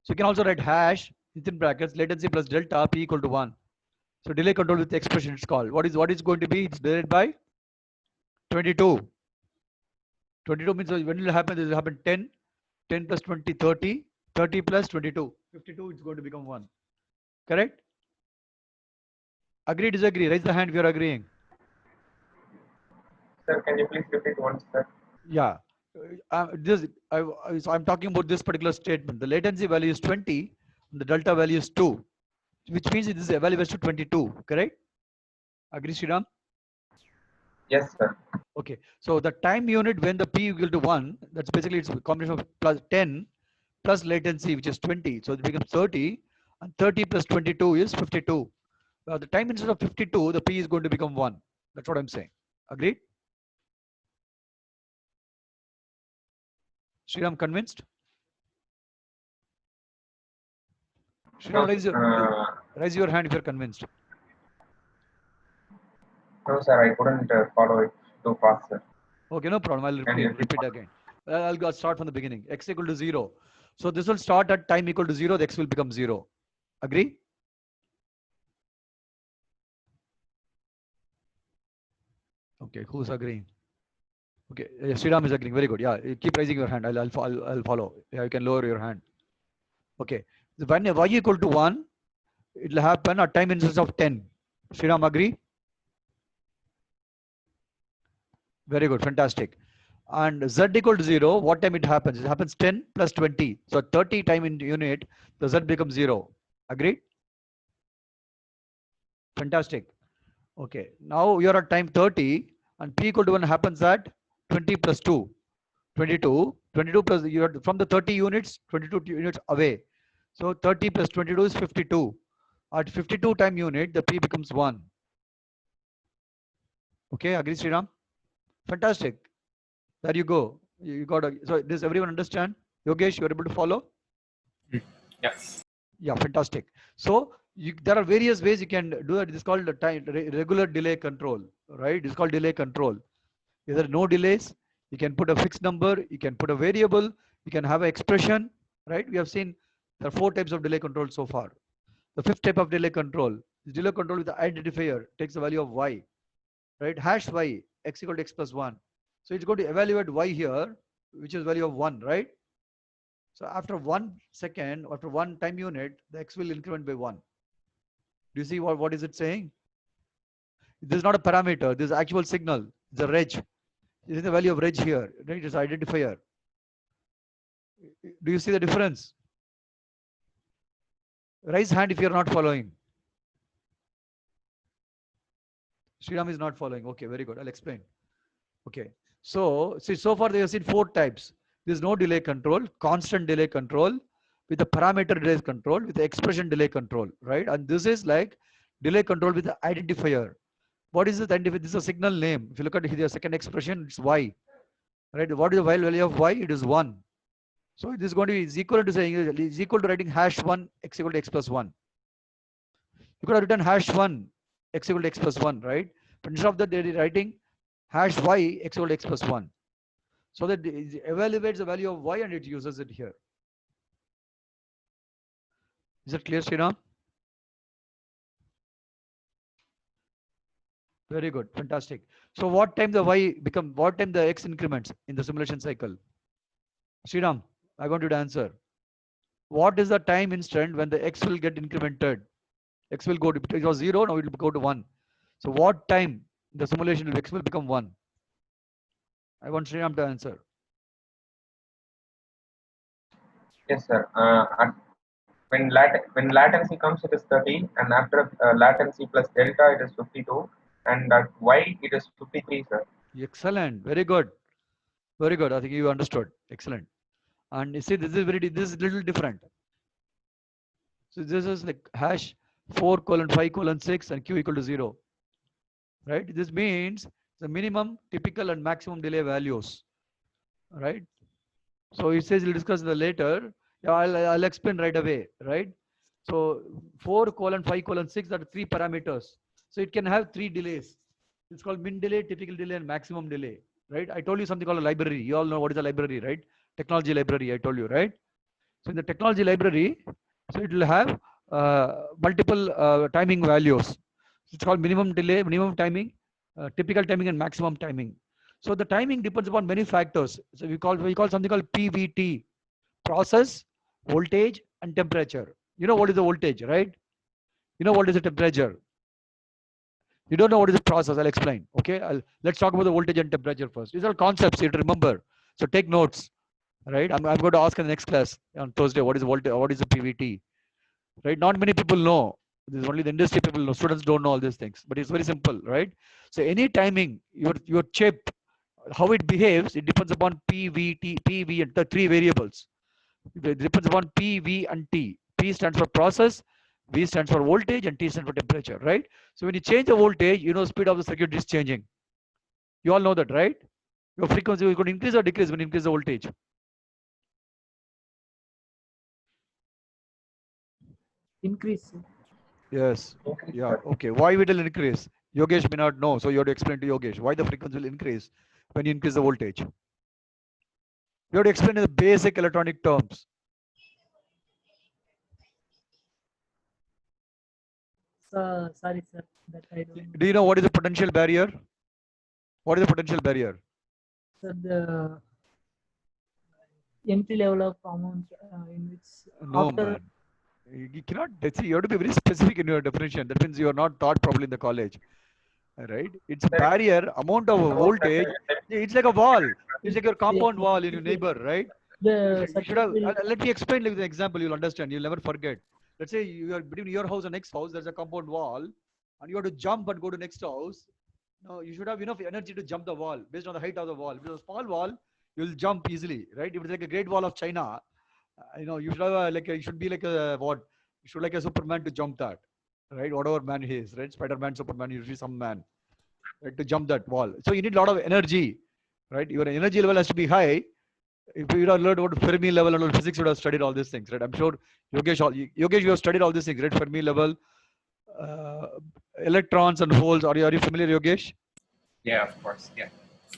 So you can also write hash within brackets latency plus delta p equal to 1. So delay control with the expression it's called. What is going to be? It's divided by 22. 22 means when it will happen, this will happen 10. 10 plus 20, 30. 30 plus 22. 52 is going to become 1. Correct? Agree, disagree? Raise the hand if you're agreeing. Sir, can you please repeat once, sir? Yeah. So I'm talking about this particular statement. The latency value is 20. And the delta value is 2. Which means this is evaluated to 22. Correct? Agree, Sriram? Yes, sir. Okay. So the time unit when the p equal to 1, that's basically it's a combination of plus 10 plus latency, which is 20. So it becomes 30. And 30 plus 22 is 52. The time instead of 52, the p is going to become 1. That's what I'm saying. Agreed? Sriram, convinced? Sriram, raise your hand if you're convinced. No, sir, I couldn't follow it too fast, sir. Okay, no problem. I'll Can you repeat again. I'll go start from the beginning. X equal to 0. So this will start at time equal to 0. The x will become 0. Agree? Okay, who's agreeing? Okay, Sriram is agreeing. Very good. Yeah, you keep raising your hand. I'll follow. Yeah, you can lower your hand. Okay. When y equal to 1, it will happen at time instance of 10. Sriram, agree? Very good. Fantastic. And z equal to 0, what time it happens? It happens 10 plus 20. So 30 time in unit, the z becomes 0. Agreed? Fantastic. Okay. Now you are at time 30 and p equal to 1 happens at 20 plus 2. 22. 22 plus, you are from the 30 units, 22 units away. So 30 plus 22 is 52. At 52 time unit, the p becomes 1. Okay. Agree, Sriram? Fantastic. There you go. You got a, so does everyone understand? Yogesh, you are able to follow? Yes. Yeah, fantastic. So there are various ways you can do it. This is called the time regular delay control, right? It's called delay control. Either no delays, you can put a fixed number, you can put a variable, you can have an expression, right? We have seen there are 4 types of delay control so far. The 5th type of delay control is delay control with the identifier, takes the value of y, right? Hash y, x equal to x plus 1. So it's going to evaluate y here, which is value of 1, right? So after 1 second, after 1 time unit, the x will increment by 1. Do you see what is it saying? This is not a parameter. This is actual signal. It's a reg. This is the value of reg here. Right? It's identifier. Do you see the difference? Raise hand if you are not following. Sriram is not following. Okay, very good. I'll explain. Okay. So see, so far they have seen 4 types. There is no delay control, constant delay control, with the parameter delay control, with the expression delay control, right? And this is like delay control with the identifier. What is the identifier? This is a signal name. If you look at the second expression, it's y, right? What is the value of y? It is 1. So this is going to be is equal to saying is equal to writing hash 1 x equal to x plus 1. You could have written hash 1 x equal to x plus 1, right? But instead of that, they are writing hash y x equal to x plus 1. So that it evaluates the value of y and it uses it here. Is it clear, Sriram? Very good, fantastic. So what time the what time the x increments in the simulation cycle? Sriram, I want you to answer. What is the time instant when the x will get incremented? X will go to, it was 0, now it will go to 1. So what time the simulation x will become 1? I want Sriram to answer. Yes, sir. When latency comes, it is 30, and after latency plus delta, it is 52, and at y, it is 53, sir. Excellent. Very good. Very good. I think you understood. Excellent. And you see, this is little different. So this is like hash 4:5:6 and q equal to 0. Right? This means the minimum, typical, and maximum delay values. Right? So it says we'll discuss the later. Yeah, I'll explain right away. Right? So 4:5:6 are 3 parameters. So it can have 3 delays. It's called min delay, typical delay, and maximum delay. Right? I told you something called a library. You all know what is a library, right? Technology library, I told you, right? So in the technology library, so it will have multiple timing values. It's called minimum delay, minimum timing, typical timing, and maximum timing. So the timing depends upon many factors. So we call something called PVT, process, voltage, and temperature. You know what is the voltage, right? You know what is the temperature. You don't know what is the process. I'll explain. Okay, let's talk about the voltage and temperature first. These are concepts you have to remember. So take notes. Right, I'm going to ask in the next class on Thursday what is voltage, what is the PVT. Right, not many people know. This is only the industry people know. Students don't know all these things, but it's very simple, right? So any timing, your chip, how it behaves, it depends upon PVT, PV, and the 3 variables. It depends upon P, V, and T. P stands for process, V stands for voltage, and T stands for temperature, right? So when you change the voltage, you know speed of the circuit is changing. You all know that, right? Your frequency is going to increase or decrease when you increase the voltage. increase. Yes. Increase, Yeah. sir. Okay. Why it will increase? Yogesh may not know, so you have to explain to Yogesh why the frequency will increase when you increase the voltage. You have to explain in the basic electronic terms. So, sorry, sir, that I don't. Do you know what is the potential barrier? What is the potential barrier? So the entry level of amount in which No, after man. You cannot. See, you have to be very specific in your definition. That means you are not taught properly in the college, right? It's a Sir, it's barrier amount of about like voltage. It's like a wall. It's like your compound the, wall in your neighbor, right? the You should circuit have. will Let me explain with an example. You'll understand. You'll never forget. Let's say you are between your house and next house. There's a compound wall, and you have to jump and go to next house. No, you should have enough energy to jump the wall based on the height of the wall. If it's a small wall, you'll jump easily, right? If it's like a Great Wall of China, you should have you should be like a what? You should like a Superman to jump that, right? Whatever man he is, right? Spider-Man, Superman, usually some man, right? To jump that wall. So you need a lot of energy, right? Your energy level has to be high. If you have learned about Fermi level and all physics, you would have studied all these things, right? I'm sure Yogesh, you have studied all these things, right? Fermi level, uh, electrons and holes. Are you familiar, Yogesh? Yeah, of course. Yeah.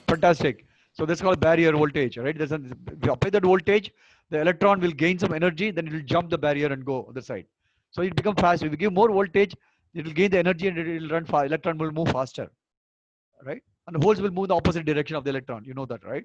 Fantastic. So that's called barrier voltage, right? If you apply that voltage, the electron will gain some energy, then it will jump the barrier and go other side. So it becomes fast. If you give more voltage, it will gain the energy and it will run fast. Electron will move faster, right? And the holes will move in the opposite direction of the electron. You know that, right?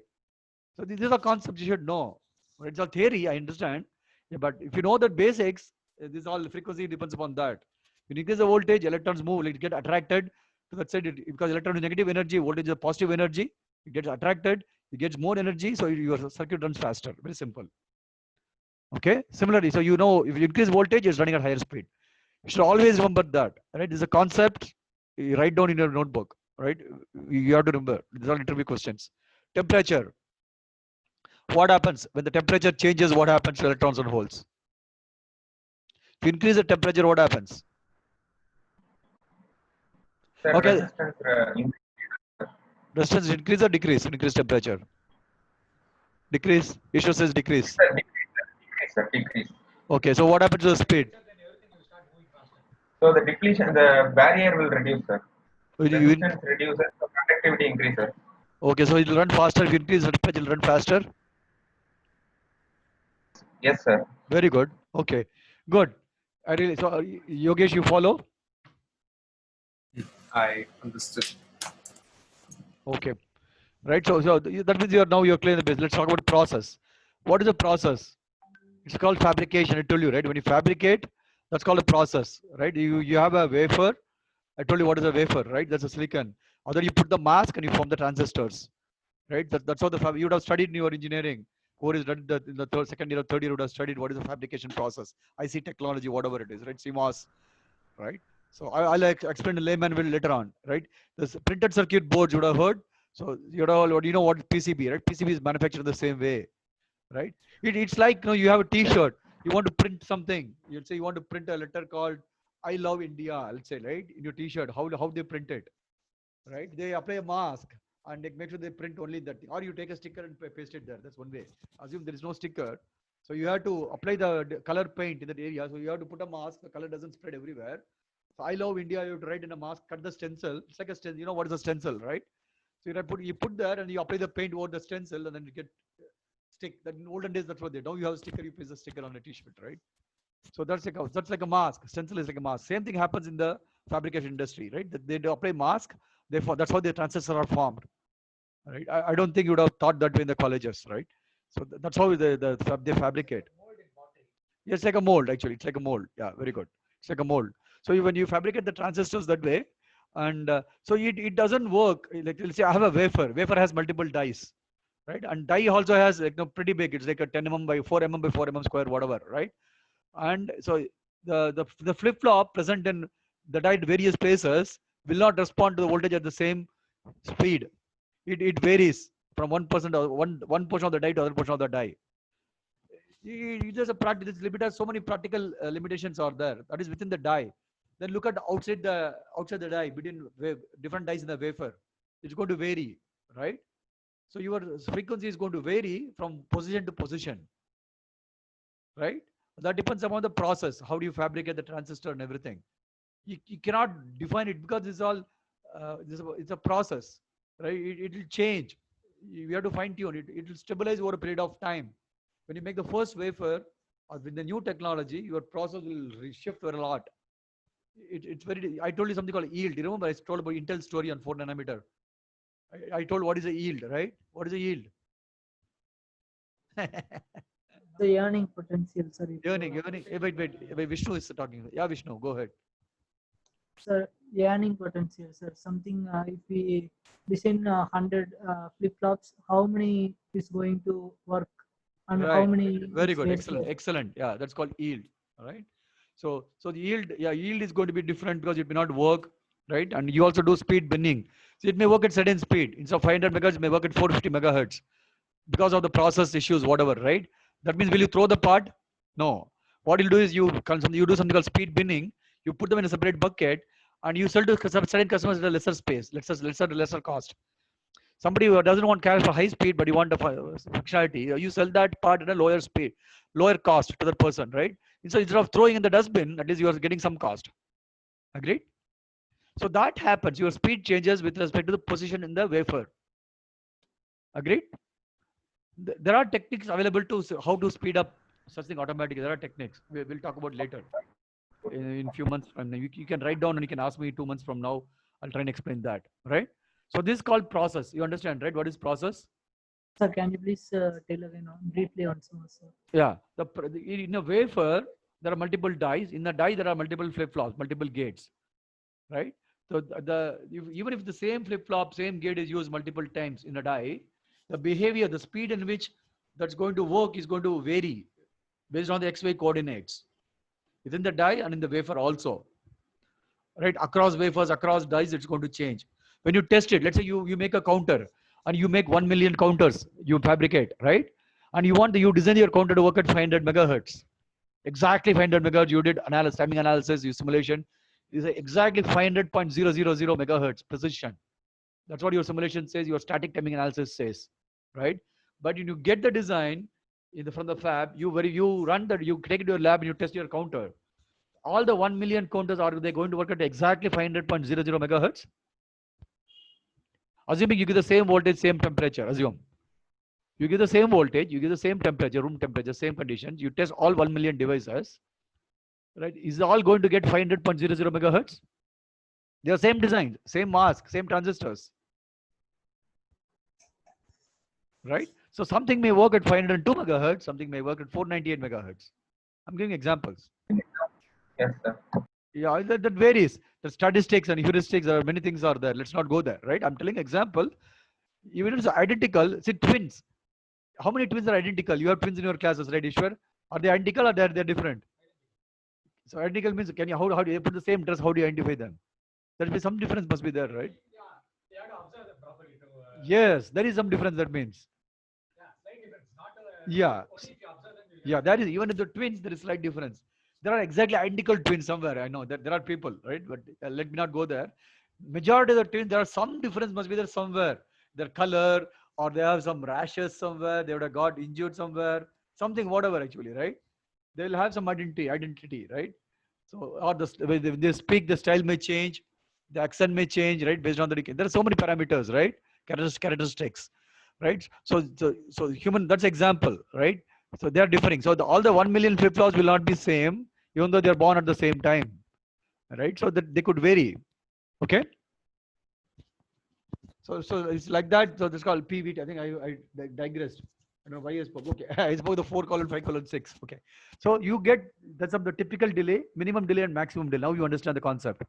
So these are concepts you should know. It's all theory, I understand. Yeah, but if you know the basics, this all frequency depends upon that. When you increase the voltage, electrons move, it get attracted to that side because electron is negative energy, voltage is positive energy. It gets attracted, it gets more energy, so your circuit runs faster. Very simple. Okay. Similarly, so you know if you increase voltage, it's running at higher speed. You should always remember that. Right? This is a concept you write down in your notebook. Right? You have to remember. These are interview questions. Temperature. What happens when the temperature changes? What happens to electrons and holes? If you increase the temperature, what happens? Sir, Okay. resistance Resistance increase or decrease? Increase temperature. Decrease. Issue says decrease. Sir, decrease, sir, decrease. Okay. So what happens to the speed? So the depletion, the barrier will reduce, sir. You Resistance reduces, so conductivity increases. Okay, so it will run faster. If you increase the temperature, it will run faster. Yes, sir. Very good. Okay, good. I really so Yogesh, you follow? I understood. Okay, right. So that means you're clear in the base. Let's talk about process. What is the process? It's called fabrication. I told you, right? When you fabricate, that's called a process, right? You have a wafer. I told you what is a wafer, right? That's a silicon. Or you put the mask and you form the transistors, right? That's how you would have studied in your engineering. Who is in the second year or third year would have studied what is the fabrication process, IC technology, whatever it is, right? CMOS, right? So I'll explain in layman will later on, right? This printed circuit boards you would have heard. So you know what PCB, right? PCB is manufactured the same way, right? It's like you have a T-shirt. You want to print something. You'll say you want to print a letter called "I love India." Let's say, right, in your T-shirt. How they print it, right? They apply a mask and they make sure they print only that thing. Or you take a sticker and paste it there. That's one way. Assume there is no sticker. So you have to apply the color paint in that area. So you have to put a mask. The color doesn't spread everywhere. So I love India. You have to write in a mask, cut the stencil. It's like a stencil. You know what is a stencil, right? So you put there and you apply the paint over the stencil and then you get stick. That in olden days, that's what they do. Now you have a sticker, you paste a sticker on a t-shirt, right? So that's like a mask. Stencil is like a mask. Same thing happens in the fabrication industry, right? They apply mask. Therefore, that's how the transistors are formed, right? I don't think you would have thought that way in the colleges, right? So that's how they fabricate. Yeah, it's like a mold, actually. It's like a mold. Yeah, very good. It's like a mold. So when you fabricate the transistors that way, and so it doesn't work. Like let's say I have a wafer. Wafer has multiple dies, right? And die also has pretty big. It's like a 10 mm by 4 mm by 4 mm square, whatever, right? And so the flip flop present in the die at various places will not respond to the voltage at the same speed. It varies from 1% or one portion of the die to other portion of the die. There's a practice. This limit has so many practical limitations are there. That is within the die. Then look at outside the die between different dies in the wafer. It's going to vary, right? So your frequency is going to vary from position to position, right? That depends upon the process. How do you fabricate the transistor and everything? You cannot define it because it's all it's a process, right? It will change. You have to fine tune it. It will stabilize over a period of time. When you make the first wafer, or with the new technology, your process will shift a lot. It's very. I told you something called yield. You remember I told about Intel story on 4 nanometer. I told what is a yield, right? What is a yield? The earning potential, sir. Earning. Wait, Vishnu is talking. Yeah, Vishnu, go ahead. Sir, earning potential, sir. Something if we design 100 flip-flops, how many is going to work and how Right. many Very is good. wasted? Excellent. Yeah, that's called yield. All right. So the yield is going to be different because it may not work, right? And you also do speed binning. So it may work at certain speed. Instead of 500 megahertz, it may work at 450 megahertz because of the process issues, whatever, right? That means will you throw the part? No. What you'll do is you do something called speed binning. You put them in a separate bucket and you sell to certain customers at a lesser space, lesser cost. Somebody who doesn't want cash for high speed, but you want the functionality, you sell that part at a lower speed, lower cost to that person, right? So instead of throwing in the dustbin, at least you are getting some cost. Agreed? So that happens. Your speed changes with respect to the position in the wafer. Agreed? There are techniques available to how to speed up such thing automatically. There are techniques. We'll talk about later in few months. And you can write down and you can ask me 2 months from now. I'll try and explain that, right? So this is called process. You understand, right? What is process? Sir, can you please tell again briefly once more, sir? Yeah, in a wafer there are multiple dies. In the die there are multiple flip-flops, multiple gates, right? So even if the same flip-flop, same gate is used multiple times in a die, the behavior, the speed in which that's going to work is going to vary based on the XY coordinates within the die and in the wafer also, right? Across wafers, across dies, it's going to change. When you test it, let's say you make a counter and you make 1 million counters, you fabricate, right? And you design your counter to work at 500 megahertz. Exactly 500 megahertz, you did timing analysis, you simulation, is exactly 500.000 megahertz precision. That's what your simulation says, your static timing analysis says, right? But when you get the design from the fab, you take it to your lab and you test your counter. All the 1 million counters, are they going to work at exactly 500.00 megahertz? Assuming you give the same voltage, same temperature, assume. You give the same voltage, you give the same temperature, room temperature, same conditions, you test all 1 million devices, right? Is it all going to get 500.00 megahertz? They are same design, same mask, same transistors, right? So something may work at 502 megahertz, something may work at 498 megahertz. I'm giving examples. Yes, sir. Yeah, that varies. The statistics and heuristics, there are many things are there. Let's not go there, right? I'm telling example. Even if it's identical, see twins. How many twins are identical? You have twins in your classes, right, Ishwar? Are they identical or they're different? So identical means how do you put the same dress? How do you identify them? There will be some difference must be there, right? Yeah, they have to observe them properly to. Yes, there is some difference. That means. Yeah, slight difference. Not. Yeah. Only if you observe them. Yeah, that is even in the twins there is slight difference. There are exactly identical twins somewhere. I know that there are people, right? But let me not go there. Majority of the twins, there are some difference must be there somewhere. Their color, or they have some rashes somewhere. They would have got injured somewhere. Something, whatever, actually, right? They will have some identity, right? So, or when they speak, the style may change, the accent may change, right? Based on the there are so many parameters, right? Characteristics, right? So human. That's example, right? So they are differing. So all the 1 million flip-flops will not be same, even though they are born at the same time, right? So that they could vary. Okay. So it's like that. So this is called PVT. I think I digressed. I don't know why I spoke. Okay, I spoke the 4:5:6. Okay. So you get that's of the typical delay, minimum delay and maximum delay. Now you understand the concept.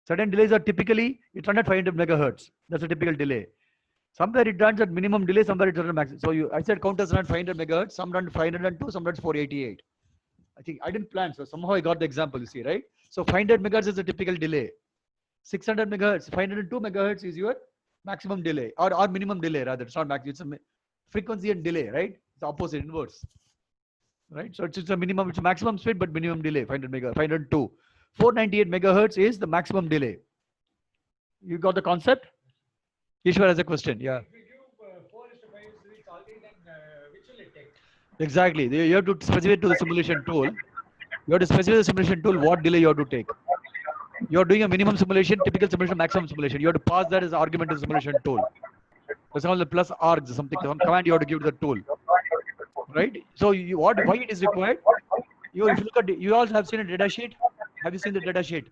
Certain delays are typically it runs at 500 megahertz. That's a typical delay. Somewhere it runs at minimum delay, somewhere it runs at maximum. So I said counters run 500 megahertz, some run 502, some run 488. I think I didn't plan, so somehow I got the example, you see, right? So 500 megahertz is a typical delay. 600 megahertz, 502 megahertz is your maximum delay or minimum delay rather. It's not maximum, it's a frequency and delay, right? It's opposite, inverse, right? So it's a minimum, it's a maximum speed, but minimum delay, 500 megahertz, 502. 498 megahertz is the maximum delay. You got the concept? Ishwar has a question, yeah. If we give 4:5 to 3 solving, then which will it take? Exactly. You have to specify to the simulation tool. You have to specify the simulation tool what delay you have to take. You are doing a minimum simulation, typical simulation, maximum simulation. You have to pass that as argument to the simulation tool. That's called the plus args, something, some command you have to give to the tool. Right? So you, why it is required? You, if you look at, you also have seen a data sheet. Have you seen the data sheet?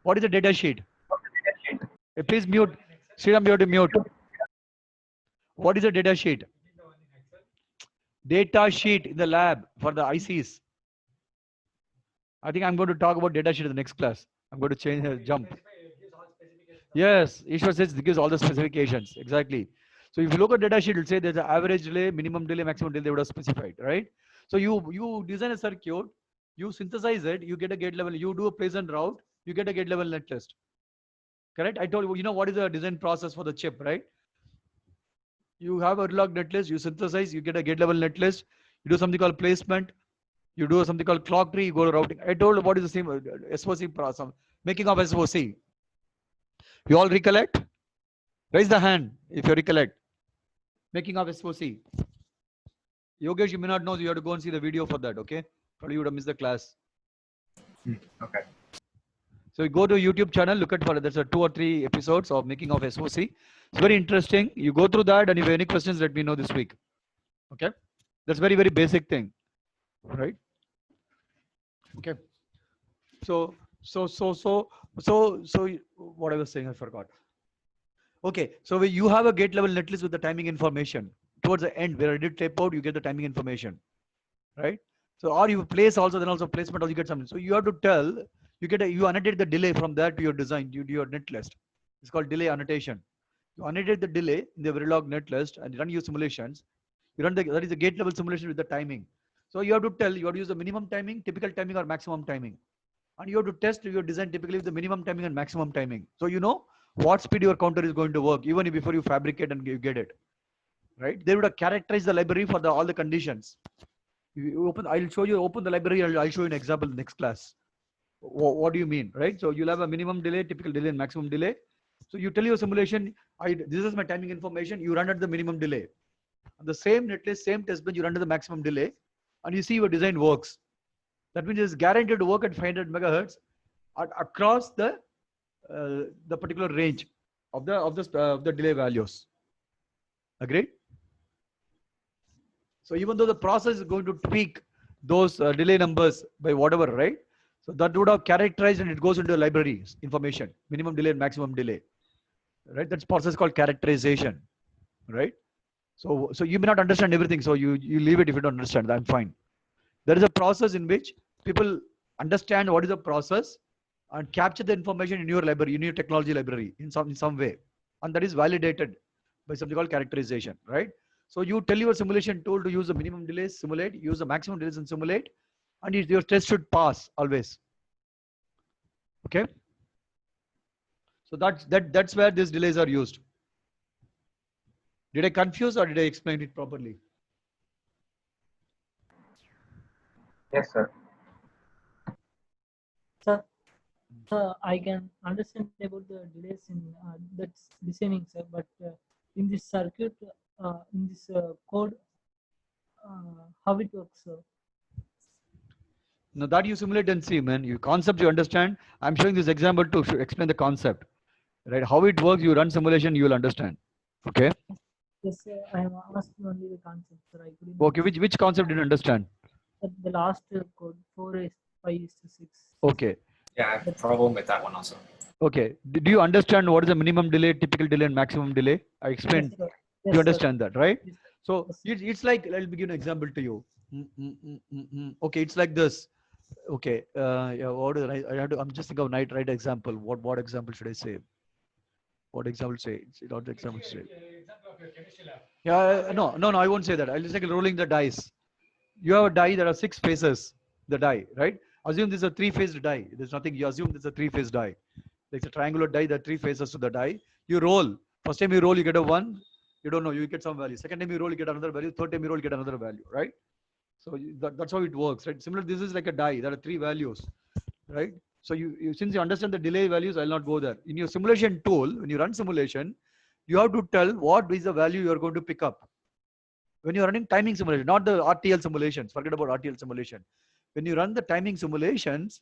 What is the data sheet? Please mute. Sriram, you have to mute. What is the data sheet? Data sheet in the lab for the ICs. I think I'm going to talk about data sheet in the next class. I'm going to change jump. Yes, Ishwar says it gives all the specifications. Exactly. So if you look at data sheet, it'll say there's an average delay, minimum delay, maximum delay, they would have specified, right? So you design a circuit, you synthesize it, you get a gate level, you do a place and route, you get a gate level netlist. Correct? I told you, you know what is the design process for the chip, right? You have a Verilog netlist, you synthesize, you get a gate level netlist, you do something called placement, you do something called clock tree, you go to routing. I told you what is the same SOC process, making of SOC. You all recollect? Raise the hand if you recollect. Making of SOC. Yogesh, you may not know, you have to go and see the video for that, okay? Probably you would have missed the class. Okay. So you go to YouTube channel, look at for there's a 2 or 3 episodes of making of SOC. It's very interesting. You go through that, and if you have any questions, let me know this week. Okay? That's very, very basic thing. Right? Okay. So what I was saying, I forgot. Okay, so you have a gate level netlist with the timing information. Towards the end, where I did tape out, you get the timing information, right? So, or you place also, then also placement, or you get something. So you have to tell, you annotate the delay from that to your design, to your netlist. It's called delay annotation. You annotate the delay in the Verilog netlist and run your simulations. You run that is the gate level simulation with the timing. So you have to tell, you have to use the minimum timing, typical timing, or maximum timing. And you have to test your design typically with the minimum timing and maximum timing. So you know what speed your counter is going to work, even before you fabricate and you get it. Right? They would have characterized the library for all the conditions. You open, I'll show you, open the library, I'll show you an example in the next class. What do you mean, right? So you'll have a minimum delay, typical delay, and maximum delay. So you tell your simulation, this is my timing information, you run at the minimum delay. On the same netlist, same test bench, you run at the maximum delay, and you see your design works. That means it's guaranteed to work at 500 megahertz across the particular range of the delay values. Agreed? So even though the process is going to tweak those delay numbers by whatever, right? So that would have characterized, and it goes into libraries information, minimum delay and maximum delay, right? That's process called characterization, right? So you may not understand everything, so you leave it if you don't understand. I'm fine. There is a process in which people understand what is the process and capture the information in your library, in your technology library, in some way, and that is validated by something called characterization, right? So you tell your simulation tool to use the minimum delays, simulate, use the maximum delays and simulate, and your test should pass always. Okay. So that's where these delays are used. Did I confuse or did I explain it properly? Yes, sir. Sir, I can understand about the delays in that's designing, sir, but in this circuit, in this code, how it works, sir? Now that you simulate and see, man. You concept you understand. I'm showing this example to explain the concept, right? How it works. You run simulation, you will understand. Okay. Yes, sir. I am asking only the concept, sir. I couldn't. Okay. Which concept did you understand? The last code 4:5:6. Okay. Yeah, I have a problem with that one also. Okay. Do you understand what is the minimum delay, typical delay, and maximum delay? I explained. Yes, sir. You Yes, understand that, right? Yes. So Yes. it's like, let me give an example to you. Okay, it's like this. Okay, yeah, what is I have to, I'm just thinking of right example. What example should I say? What example say? It's not the example say. Example of your chemistry lab. Yeah, no, I won't say that. I'll just like rolling the dice. You have a die, there are 6 phases, the die, right? Assume this is a 3-phased die. There's nothing, you assume this is a 3-phased die. It's a triangular die, there are 3 phases to the die. You roll. First time you roll, you get a 1. You don't know, you get some value. Second time you roll, you get another value. Third time you roll, you get another value, right? So that's how it works, right? Similar, this is like a die. There are 3 values, right? So since you understand the delay values, I'll not go there. In your simulation tool, when you run simulation, you have to tell what is the value you are going to pick up. when you're running timing simulation, not the RTL simulations, forget about RTL simulation. When you run the timing simulations,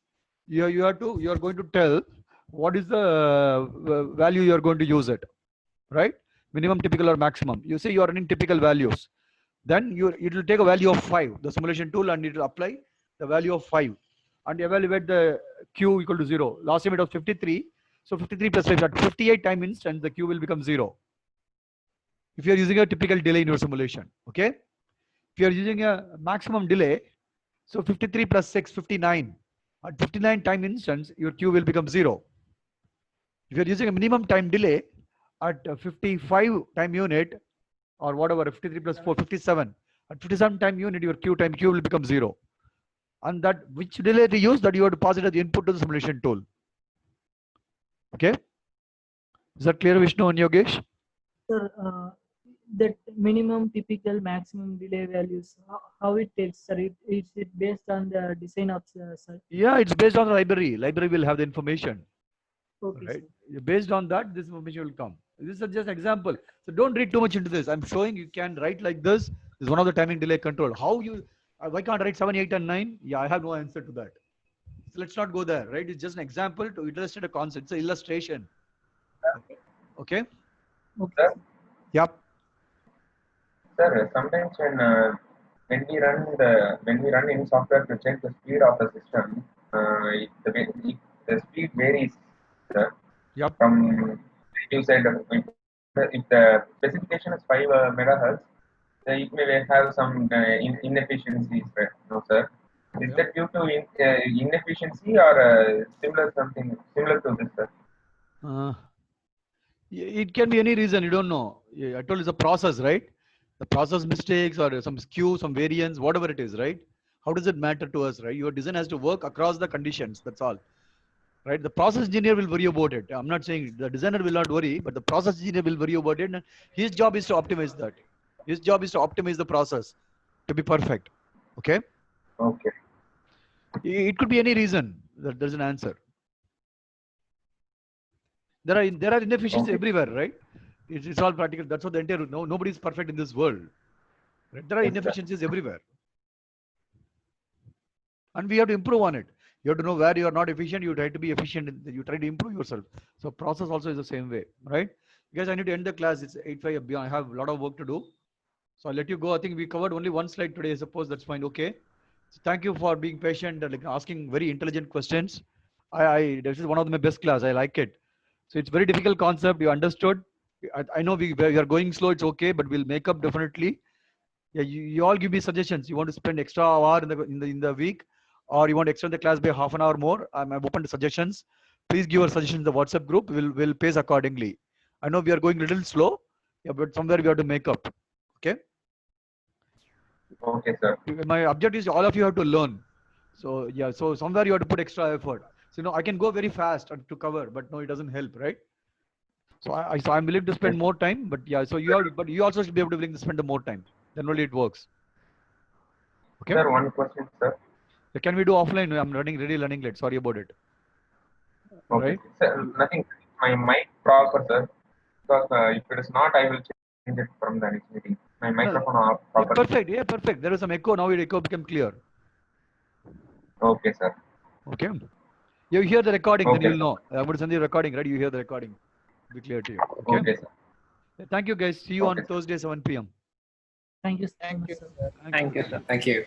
you are going to tell what is the value you are going to use it, right? Minimum, typical, or maximum. You say you are running typical values. Then it will take a value of 5, the simulation tool, and it will apply the value of 5 and evaluate the Q equal to 0. Last time it was 53. So 53 plus 5, at 58 time instant, the Q will become 0. If you are using a typical delay in your simulation, okay? If you are using a maximum delay, so 53 plus 6, 59. At 59 time instance, your Q will become 0. If you are using a minimum time delay at 55 time unit, or whatever, 53 plus 4, 57. At 57 time unit, your Q will become 0. And that which delay to use, that you have to pass it as the input to the simulation tool. Okay? Is that clear, Vishnu and Yogesh? Sir, that minimum, typical, maximum delay values, how it takes, sir? Is it based on the design of the sir? Yeah, it's based on the library. Library will have the information. Okay, Right? sir. Based on that, this information will come. This is just an example. So don't read too much into this. I'm showing you can write like this. This is one of the timing delay control. How you, why can't I write 7, 8, and 9? Yeah, I have no answer to that. So let's not go there, right? It's just an example to illustrate a concept. It's an illustration. Okay? Okay. Sir? Yep. Sir, sometimes when we run any software to check the speed of the system, if the speed varies, sir, Yep. from you said if the specification is 5 megahertz, it may have some inefficiencies, right? No, sir. Is Yep. that due to inefficiency or something similar to this, sir? It can be any reason. You don't know. I told you it's a process, right? The process mistakes or some skew, some variance, whatever it is, right? How does it matter to us, right? Your design has to work across the conditions. That's all, right? The process engineer will worry about it. I'm not saying the designer will not worry, but the process engineer will worry about it. And his job is to optimize that. His job is to optimize the process to be perfect. Okay? Okay. It could be any reason that there's an answer. There are inefficiencies Okay. everywhere, right? It's all practical. That's what the entire nobody is perfect in this world. Right? There are Yes, sir. inefficiencies everywhere, and we have to improve on it. You have to know where you are not efficient. You try to be efficient. You try to improve yourself. So process also is the same way, right? Guys, I need to end the class. It's 8:05 beyond. I have a lot of work to do. So I'll let you go. I think we covered only one slide today. I suppose that's fine. Okay. So thank you for being patient and like asking very intelligent questions. This is one of my best class. I like it. So it's very difficult concept. You understood. I know we are going slow. It's okay, but we'll make up definitely. Yeah, you all give me suggestions. You want to spend extra hour in the week, or you want to extend the class by half an hour more. I'm open to suggestions. Please give your suggestions in the WhatsApp group. We'll pace accordingly. I know we are going a little slow, yeah, but somewhere we have to make up. Okay. Okay, sir. My objective is all of you have to learn. So yeah, so somewhere you have to put extra effort. So I can go very fast to cover, but no, it doesn't help, right? So I'm willing to spend more time, but yeah, so you also should be able to willing to spend more time. Then only it works. Okay. Sir, one question, sir. Can we do offline? I'm really running late. Sorry about it. Okay. Right? Sir, nothing. My mic proper, sir. Because if it is not, I will change it from the next meeting. My microphone off proper. Perfect. Yeah, perfect. There was some echo. Now your echo became clear. Okay, sir. Okay. You hear the recording, Okay, then you'll sir. know. I'm going to send you the recording, right? You hear the recording. Be clear to you. Okay. Okay, sir. Thank you, guys. See you Okay, on Thursday, 7 p.m. Thank you. Thank you, sir. sir. Thank you, sir. Thank you.